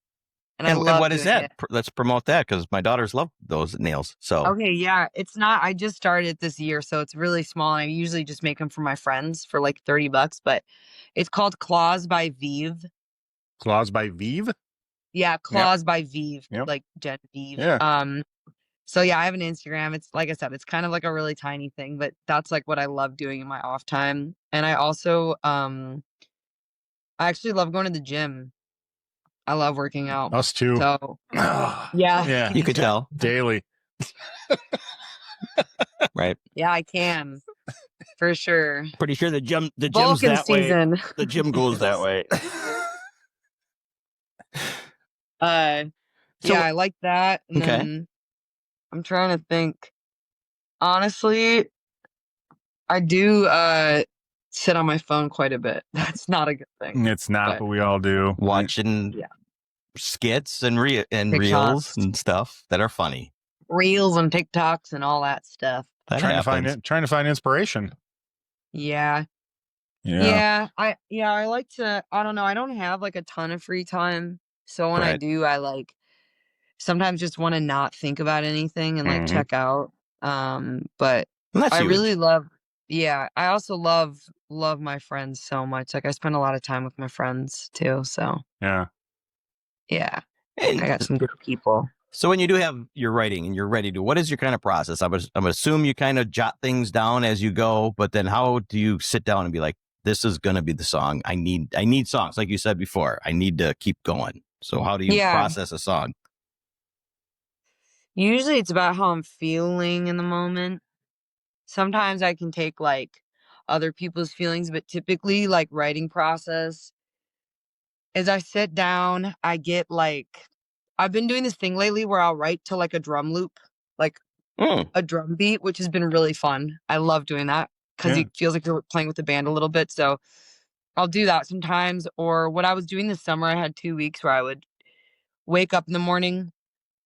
And what is that? Let's promote that because my daughters love those nails. So okay, yeah, it's not. I just started it this year, so it's really small. And I usually just make them for my friends for like $30, but it's called Claws by Vive. Claws by Vive? Yeah, Claws by Vive, like Genevieve. Yeah. So yeah, I have an Instagram. It's like I said, it's kind of like a really tiny thing, but that's like what I love doing in my off time. And I also, I actually love going to the gym. I love working out. Us too. So, yeah. You could tell. Daily. Right. Yeah, I can. For sure. Pretty sure the gym's Vulcan that season. way. The gym goes that way. Yeah, I like that. And then I'm trying to think. Honestly, I do sit on my phone quite a bit. That's not a good thing. It's not, but we all do. Watching skits and reels and stuff that are funny. Reels and TikToks and all that stuff. Trying to find inspiration. Yeah. I like to, I don't know, I don't have like a ton of free time. So when I do, I like sometimes just want to not think about anything and like check out. But I really love, I also love my friends so much. Like I spend a lot of time with my friends too. So yeah, and I got some good people. So when you do have your writing and you're ready to, what is your kind of process? I'm assume you kind of jot things down as you go, but then how do you sit down and be like, this is going to be the song. I need songs. Like you said before, I need to keep going. So how do you process a song? Usually it's about how I'm feeling in the moment. Sometimes I can take like other people's feelings, but typically like writing process is I sit down, I get like, I've been doing this thing lately where I'll write to like a drum loop, like a drum beat, which has been really fun. I love doing that because it feels like you're playing with the band a little bit. So I'll do that sometimes. Or what I was doing this summer, I had 2 weeks where I would wake up in the morning.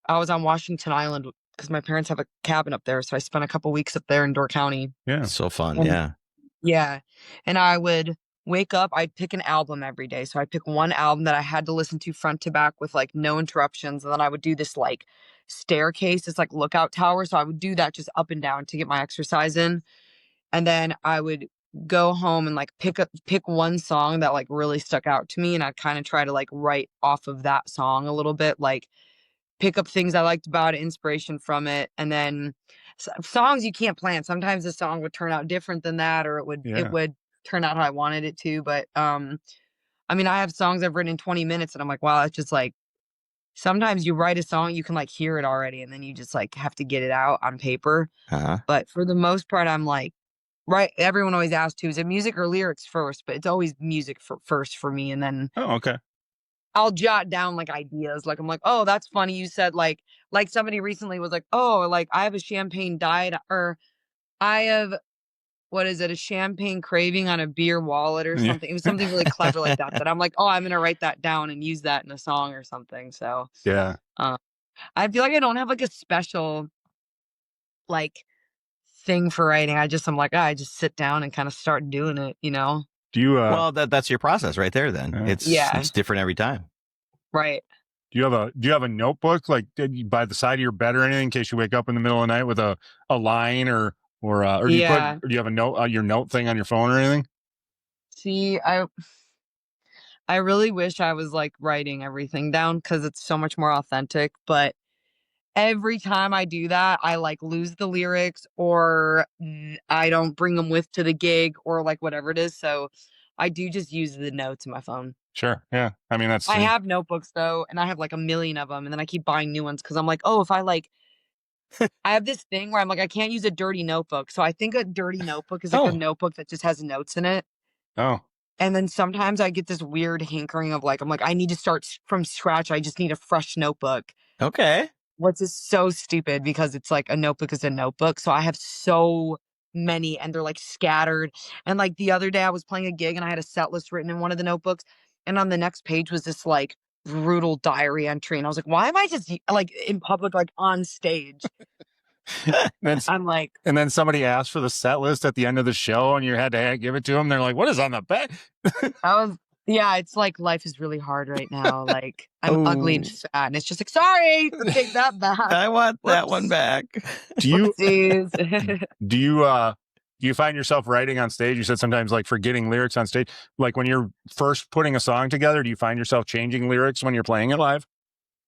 I was on Washington Island because my parents have a cabin up there. So I spent a couple weeks up there in Door County. Yeah. So fun. Yeah. And I would wake up, I'd pick an album every day. So I'd pick one album that I had to listen to front to back with like no interruptions. And then I would do this like staircase, this like lookout tower. So I would do that just up and down to get my exercise in. And then I would go home and like pick one song that like really stuck out to me. And I'd kind of try to like write off of that song a little bit, like pick up things I liked about it, inspiration from it. And then songs you can't plan. Sometimes the song would turn out different than that, or it would turn out how I wanted it to. But I mean, I have songs I've written in 20 minutes and I'm like, wow, it's just like, sometimes you write a song, you can like hear it already, and then you just like have to get it out on paper. But for the most part, I'm like, right. Everyone always asks too, is it music or lyrics first? But it's always music first for me. And then I'll jot down like ideas. Like I'm like, oh, that's funny. You said like somebody recently was like, oh, like I have a champagne diet, or I have, what is it, a champagne craving on a beer wallet or something. It was something really clever like that, that I'm like, oh, I'm going to write that down and use that in a song or something. So I feel like I don't have like a special like thing for writing. I'm like, I just sit down and kind of start doing it, you know? Do you, well, that's your process right there then. It's different every time. Right. Do you have a notebook like by the side of your bed or anything in case you wake up in the middle of the night with a line or do you have a note, your note thing on your phone or anything? See, I really wish I was like writing everything down because it's so much more authentic. But every time I do that, I like lose the lyrics, or I don't bring them with to the gig, or like whatever it is. So I do just use the notes in my phone. Sure. Yeah. I mean, I have notebooks though, and I have like a million of them, and then I keep buying new ones because I'm like, oh, if I like, I have this thing where I'm like, I can't use a dirty notebook. So I think a dirty notebook is like a notebook that just has notes in it. Oh. And then sometimes I get this weird hankering of like, I'm like, I need to start from scratch. I just need a fresh notebook. Okay. What's is so stupid because it's like a notebook is a notebook. So I have so many and they're like scattered. And like the other day I was playing a gig and I had a set list written in one of the notebooks. And on the next page was this like brutal diary entry. And I was like, why am I just like in public, like on stage? I'm like, and then somebody asked for the set list at the end of the show and you had to give it to them. They're like, what is on the back? It's like life is really hard right now. Like I'm ugly and fat, and it's just like, sorry, take that back. I want that one back. Do you find yourself writing on stage? You said sometimes like forgetting lyrics on stage. Like when you're first putting a song together, do you find yourself changing lyrics when you're playing it live?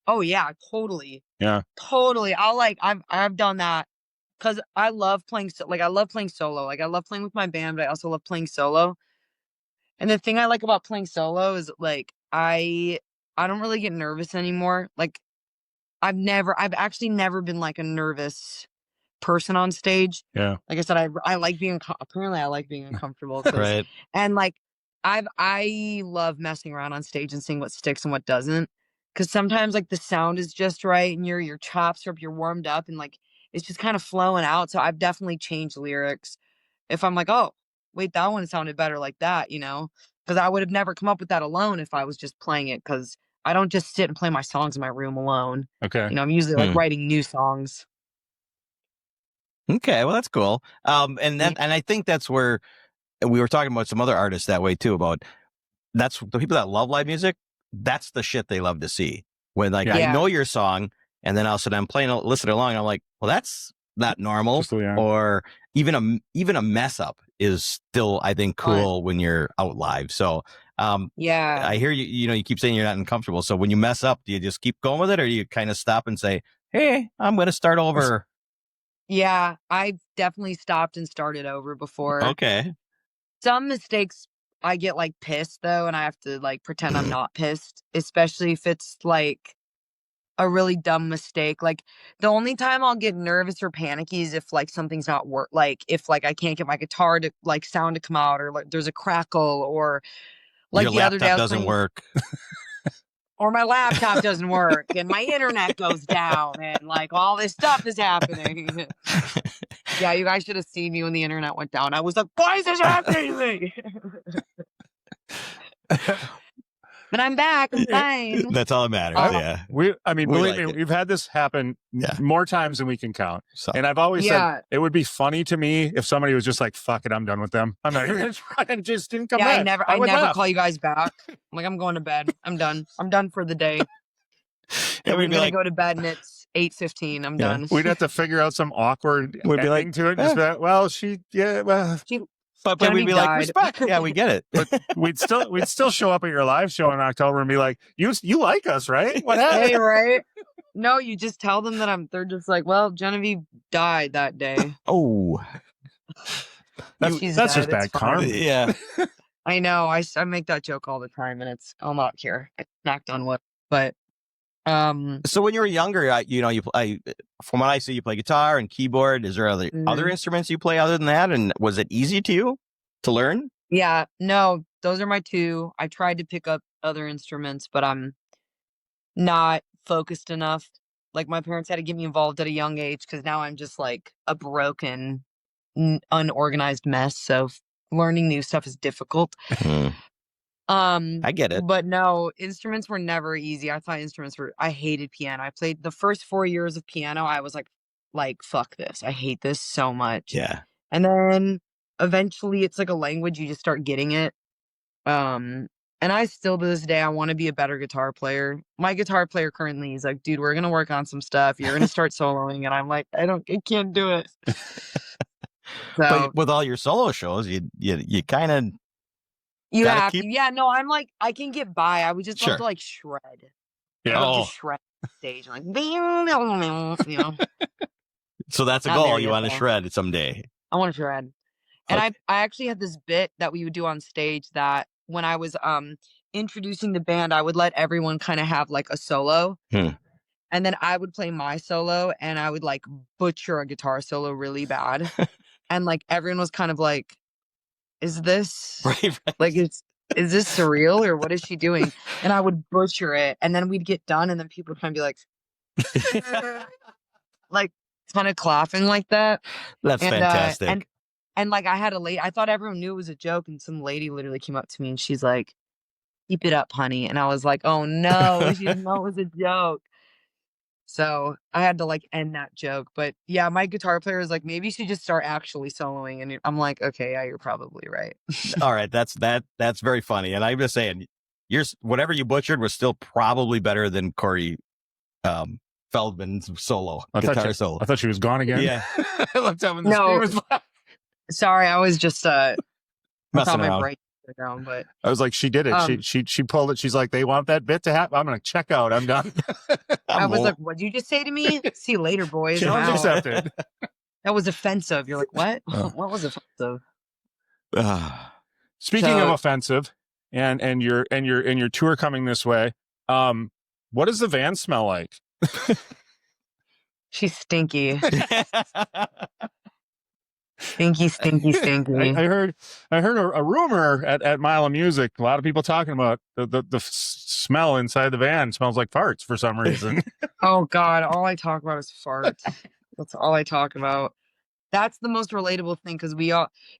Oh yeah, totally. Yeah, totally. I've done that because I love playing. I love playing solo. Like I love playing with my band, but I also love playing solo. And the thing I like about playing solo is like I don't really get nervous anymore. Like I've actually never been like a nervous person on stage. Yeah. Like I said, I like being apparently I like being uncomfortable. Right. And like I love messing around on stage and seeing what sticks and what doesn't. Cause sometimes like the sound is just right and your chops are up, you're warmed up and like it's just kind of flowing out. So I've definitely changed lyrics. If I'm like, oh, wait, that one sounded better like that, you know? Because I would have never come up with that alone if I was just playing it. Because I don't just sit and play my songs in my room alone. Okay. You know, I'm usually like writing new songs. Okay, well that's cool. And I think that's where we were talking about some other artists that way too. About that's the people that love live music. That's the shit they love to see. When like I know your song, and then all of a sudden I'm playing, listening along, and I'm like, well, that's not normal. Or even a mess up is still, I think, cool when you're out live. So I hear you. You know, you keep saying you're not uncomfortable. So when you mess up, do you just keep going with it, or do you kind of stop and say, "Hey, I'm going to start over"? Yeah, I've definitely stopped and started over before. Okay. Some mistakes I get like pissed though, and I have to like pretend I'm not pissed, especially if it's like a really dumb mistake. Like the only time I'll get nervous or panicky is if like something's not like if like I can't get my guitar to like sound to come out, or like there's a crackle, or like your the other day doesn't work. Or my laptop doesn't work and my internet goes down and like all this stuff is happening. Yeah, you guys should have seen me when the internet went down. I was like, why is this happening to me? But I'm back. I'm fine. That's all that matters. Yeah. Believe me, we've had this happen more times than we can count. So. And I've always said it would be funny to me if somebody was just like, "Fuck it, I'm done with them. I'm not even gonna try." And just didn't come back. I never call you guys back. I'm like, I'm going to bed. I'm done. I'm done for the day. And we're gonna go to bed, and it's 8:15. I'm done. We'd have to figure out some awkward ending to it. Just be like, but we'd be like, respect. Yeah, we get it. But we'd still show up at your live show in October and be like, you like us, right? What happened? Hey, right? No, you just tell them that they're just like, well, Genevieve died that day. Oh, that's just bad karma. Yeah, I know. I make that joke all the time, and I'm not here. I knocked on wood, but. So when you were younger, from what I see, you play guitar and keyboard. Is there other instruments you play other than that? And was it easy to you to learn? Yeah, no, those are my two. I tried to pick up other instruments, but I'm not focused enough. Like my parents had to get me involved at a young age because now I'm just like a broken, unorganized mess. So learning new stuff is difficult. I get it. But no, instruments were never easy. I thought I hated piano. I played the first 4 years of piano. I was like, fuck this. I hate this so much. Yeah. And then eventually it's like a language. You just start getting it. And I still to this day, I want to be a better guitar player. My guitar player currently is like, dude, we're going to work on some stuff. You're going to start soloing. And I'm like, I can't do it. But with all your solo shows, you kind of, you have to. Yeah, no, I'm like, I can get by. I would just love to like shred. Yeah. I would just shred the stage. Like, you know. So that's a goal. You want to shred someday. I want to shred. And I actually had this bit that we would do on stage that when I was introducing the band, I would let everyone kind of have like a solo. And then I would play my solo and I would like butcher a guitar solo really bad. And like everyone was kind of like, is this like is this surreal or what is she doing? And I would butcher it and then we'd get done and then people would kind of be like kind of clapping like that. That's fantastic. And like I had I thought everyone knew it was a joke and some lady literally came up to me and she's like, keep it up, honey. And I was like, oh no, she didn't know it was a joke. So I had to like end that joke. But yeah, my guitar player is like, maybe you should just start actually soloing. And I'm like, okay, yeah, you're probably right. All right. That's very funny. And I'm just saying, whatever you butchered was still probably better than Corey Feldman's solo. Solo. I thought she was gone again. Yeah. I left that when the screen was black. Sorry, I was just messing around. Break down, but I was like, she did it. She pulled it. She's like, they want that bit to happen. I'm gonna check out. I'm done. I was like, what'd you just say to me? See you later, boys. Challenge accepted. That was offensive. You're like, what? What was offensive? Speaking of offensive, and your tour coming this way, what does the van smell like? She's stinky. Stinky. I heard a rumor at Mile of Music. A lot of people talking about the smell inside the van smells like farts for some reason. Oh God, all I talk about is farts. That's all I talk about. That's the most relatable thing because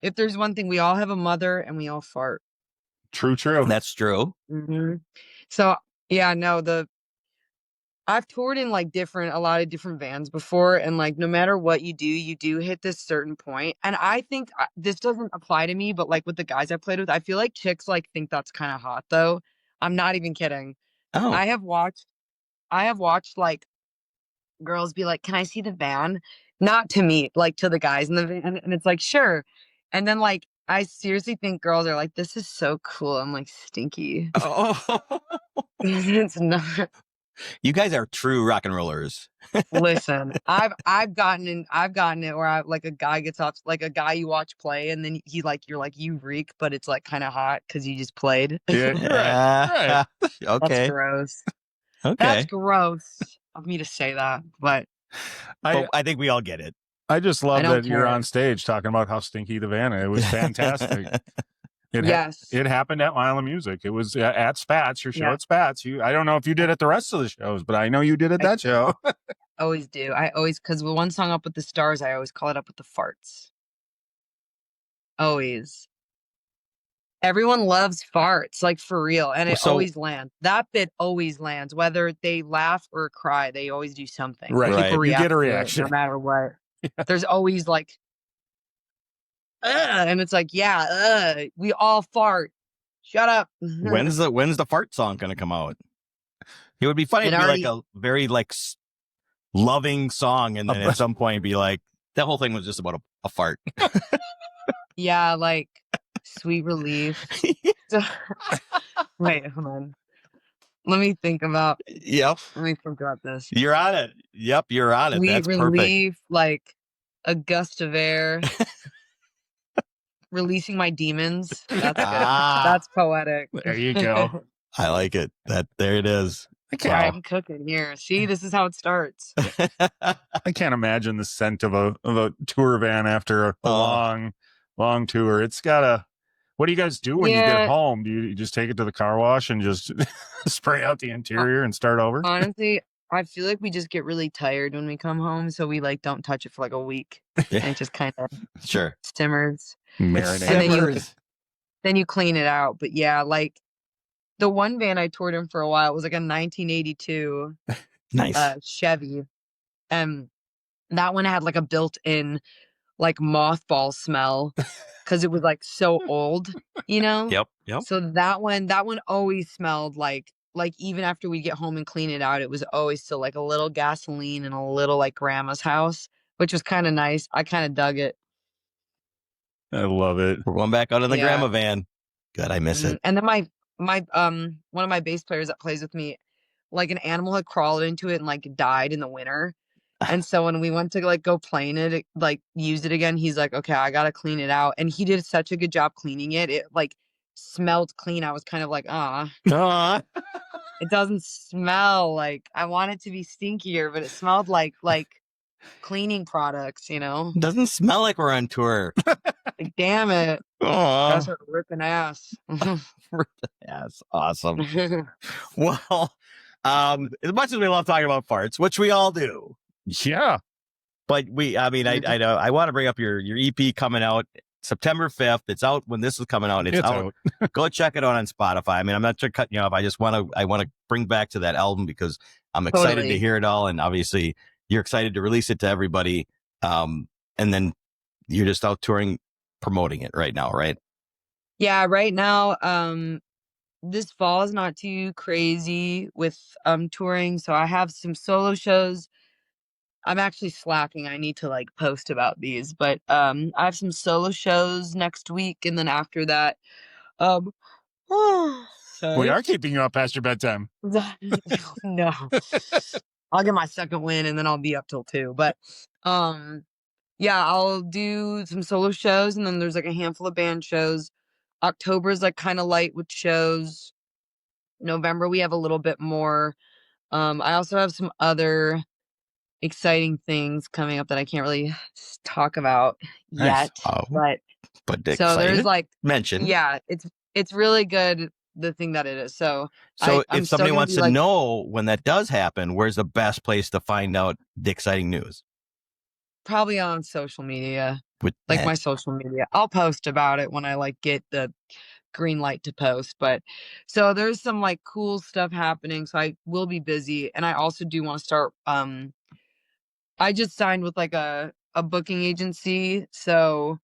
if there's one thing, we all have a mother and we all fart. True. That's true. Mm-hmm. So yeah, no, I've toured in like a lot of different vans before. And like, no matter what you do hit this certain point. And I think this doesn't apply to me, but like with the guys I played with, I feel like chicks like think that's kind of hot though. I'm not even kidding. Oh, I have watched like girls be like, can I see the van? Not to me, like to the guys in the van. And it's like, sure. And then like, I seriously think girls are like, this is so cool. I'm like, stinky. Oh, It's not. You guys are true rock and rollers. Listen, I've gotten it where like a guy gets off, like a guy you watch play, and then you're like you reek, but it's like kind of hot because you just played. Yeah, right. Okay, that's gross. Okay, that's gross of me to say that, but I think we all get it. I just love that you're on stage talking about how stinky the van is. It was fantastic. It happened at Mile of Music. It was at Spats, your show at Spats. I don't know if you did it the rest of the shows, but I know you did it that show. Always do. Because with one song, Up With the Stars, I always call it Up With the Farts. Always. Everyone loves farts, like for real. And it always lands. That bit always lands. Whether they laugh or cry, they always do something. Right. People You get a react reaction. no matter what. Yeah. There's always like, and it's like, we all fart. Shut up. When's the fart song going to come out? It would be funny to be like a very like loving song, and then at some point be like, that whole thing was just about a fart. Yeah, like Sweet Relief. Wait, hold on. Let me think about. Yep. Let me think about this. You're on it. Yep, you're on it. Sweet That's Relief, perfect. like a gust of air. Releasing my demons. That's good. That's poetic. There you go. I like it. There it is. I'm cooking here. See, this is how it starts. I can't imagine the scent of a tour van after a long tour. It's gotta. What do you guys do when you get home? Do you just take it to the car wash and just spray out the interior and start over? Honestly, I feel like we just get really tired when we come home, so we like don't touch it for like a week, and it just kind of simmers. Marinate. And then you clean it out. But yeah, like the one van I toured in for a while was like a 1982 Chevy, and that one had like a built-in like mothball smell because it was like so old, you know. Yep. So that one always smelled like even after we get home and clean it out, it was always still like a little gasoline and a little like grandma's house, which was kind of nice. I kind of dug it. I love it. We're going back out in the grandma van. God, I miss it. And then my one of my bass players that plays with me, like an animal had crawled into it and like died in the winter. And so when we went to like go play in it, like use it again, he's like, okay, I gotta clean it out. And he did such a good job cleaning it. It like smelled clean. I was kind of like, it doesn't smell like I want it to be stinkier, but it smelled like cleaning products, you know. It doesn't smell like we're on tour. Like, damn it. Gotta start ripping ass. Ripping ass. Awesome. Well, as much as we love talking about farts, which we all do. Yeah. But I want to bring up your EP coming out September 5th. It's out when this is coming out. It's out. Go check it out on Spotify. I mean, I'm not trying to cut you off. I want to bring back to that album because I'm excited to hear it all. And obviously you're excited to release it to everybody. And then you're just out touring, promoting it right now, right? Yeah, right now, this fall is not too crazy with touring. So I have some solo shows. I'm actually slacking. I need to like post about these, but I have some solo shows next week, and then after that, we are keeping you up past your bedtime. No, I'll get my second win, and then I'll be up till 2. But yeah, I'll do some solo shows, and then there's like a handful of band shows. October is like kind of light with shows. November we have a little bit more. I also have some other exciting things coming up that I can't really talk about yet. But so there's like mention. Yeah, it's really good, the thing that it is. So if somebody wants to know when that does happen, where's the best place to find out the exciting news? Probably on social media. My social media. I'll post about it when I like get the green light to post. But so there's some like cool stuff happening. So I will be busy. And I also do want to start I just signed with like a booking agency. So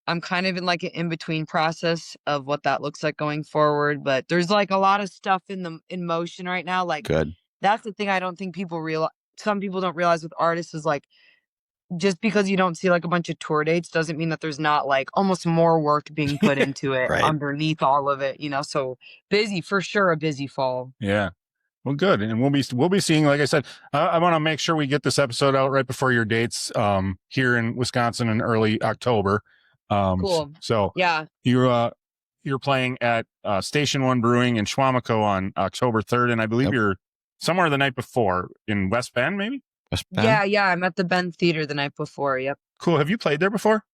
I'm kind of in like an in-between process of what that looks like going forward. But there's like a lot of stuff in motion right now. Like that's the thing I don't think people realize. Some people don't realize with artists is like, just because you don't see like a bunch of tour dates doesn't mean that there's not like almost more work being put into it underneath all of it, you know. So busy for sure, a busy fall. Yeah. Well, good. And we'll be seeing, like I said, I want to make sure we get this episode out right before your dates here in Wisconsin in early October. Cool. So yeah, you're playing at Station 1 Brewing in Schwamico on October 3rd, and I believe you're somewhere the night before in West Bend, maybe. Yeah. I'm at the Bend Theater the night before. Yep. Cool. Have you played there before?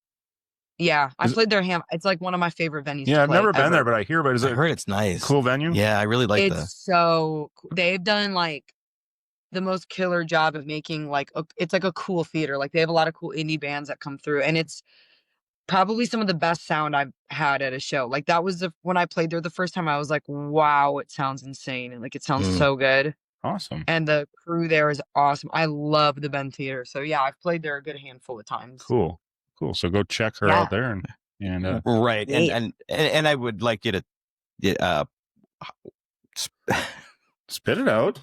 Yeah, I played there. It's like one of my favorite venues. Yeah, I've never been there, but I hear about it. I heard it's nice. Cool venue. Yeah, I really like that. It's so they've done like the most killer job of making like it's like a cool theater. Like they have a lot of cool indie bands that come through, and it's probably some of the best sound I've had at a show. Like that was when I played there the first time, I was like, wow, it sounds insane. And like, it sounds so good. Awesome. And the crew there is awesome. I love the Ben Theater. So yeah, I've played there a good handful of times. Cool. So go check her out there and right. And I would like you to spit it out.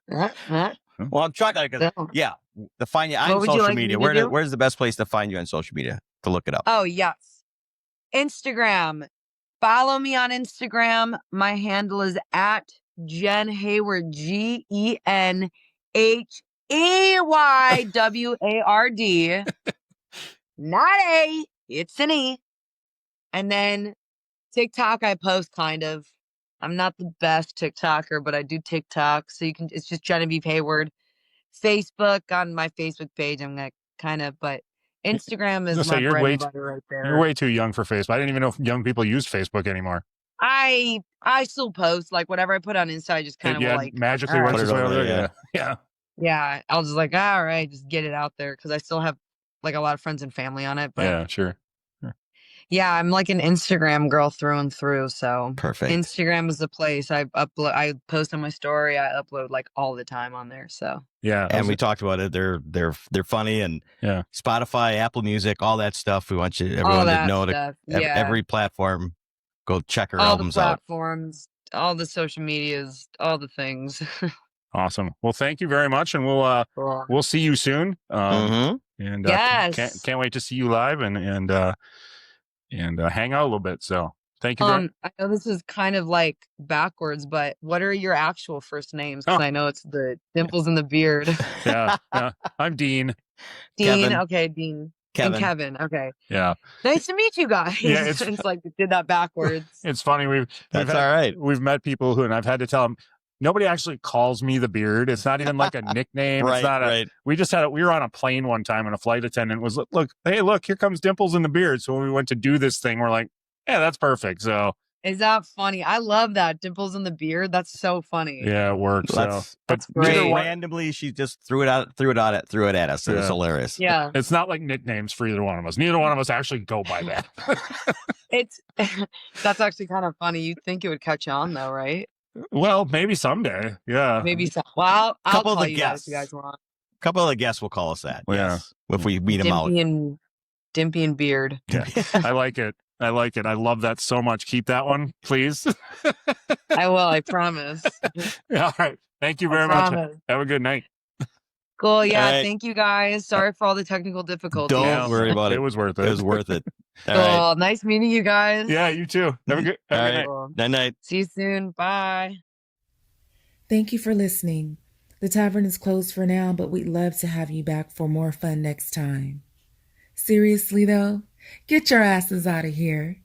Well, I'm trying to, to find you on social media. Where's the best place to find you on social media to look it up? Oh, yes. Instagram. Follow me on Instagram. My handle is at Jen Heyward, GenHeyward. Not A, it's an E. And then TikTok, I post kind of. I'm not the best TikToker, but I do TikTok. So it's just Genevieve Heyward. Facebook, on my Facebook page, I'm like but Instagram is my bread and butter right there. You're way too young for Facebook. I didn't even know if young people use Facebook anymore. I still post like whatever I put on Insta. I just kind of magically works its way over there. Yeah. I'll just all right, just get it out there because I still have like a lot of friends and family on it. But yeah, sure. Yeah, I'm like an Instagram girl through and through. So perfect. Instagram is the place. I post on my story. I upload like all the time on there. So yeah, and we talked about it. They're funny, and Spotify, Apple Music, all that stuff. We want everyone to know every platform. Go check her albums out. All the platforms, all the social medias, all the things. Awesome. Well, thank you very much, and we'll see you soon. And yes, can't wait to see you live and hang out a little bit. So thank you. I know this is kind of like backwards, but what are your actual first names? Because I know it's the dimples in the beard. Yeah. I'm Dean. Kevin. Okay, Dean. Kevin. And Kevin. Okay. Yeah. Nice to meet you guys. Yeah, it's like we did that backwards. It's funny. That's all right. We've met people and I've had to tell them, nobody actually calls me the beard. It's not even like a nickname. Right, it's not we were on a plane one time and a flight attendant was look, here comes Dimples in the beard. So when we went to do this thing, we're like, yeah, that's perfect. So is that funny? I love that. Dimples in the beard. That's so funny. Yeah, it works. That's great. Randomly, she just threw it at us. It was hilarious. Yeah. It's not like nicknames for either one of us. Neither one of us actually go by that. That's actually kind of funny. You'd think it would catch on though, right? Well, maybe someday. Yeah. Maybe so. Well, I'll call you guys if you guys want. A couple of the guests will call us that. Yes. If we meet them out. Dimpy and Beard. Yeah. I like it. I love that so much. Keep that one, please. I will. I promise. All right. Thank you very much. Have a good night. Cool. Yeah. Right. Thank you guys. Sorry for all the technical difficulties. Don't worry about it. It was worth it. It was worth it. Cool. Right. Nice meeting you guys. Yeah, you too. Have a good night. Night. See you soon. Bye. Thank you for listening. The tavern is closed for now, but we'd love to have you back for more fun next time. Seriously though, get your asses out of here.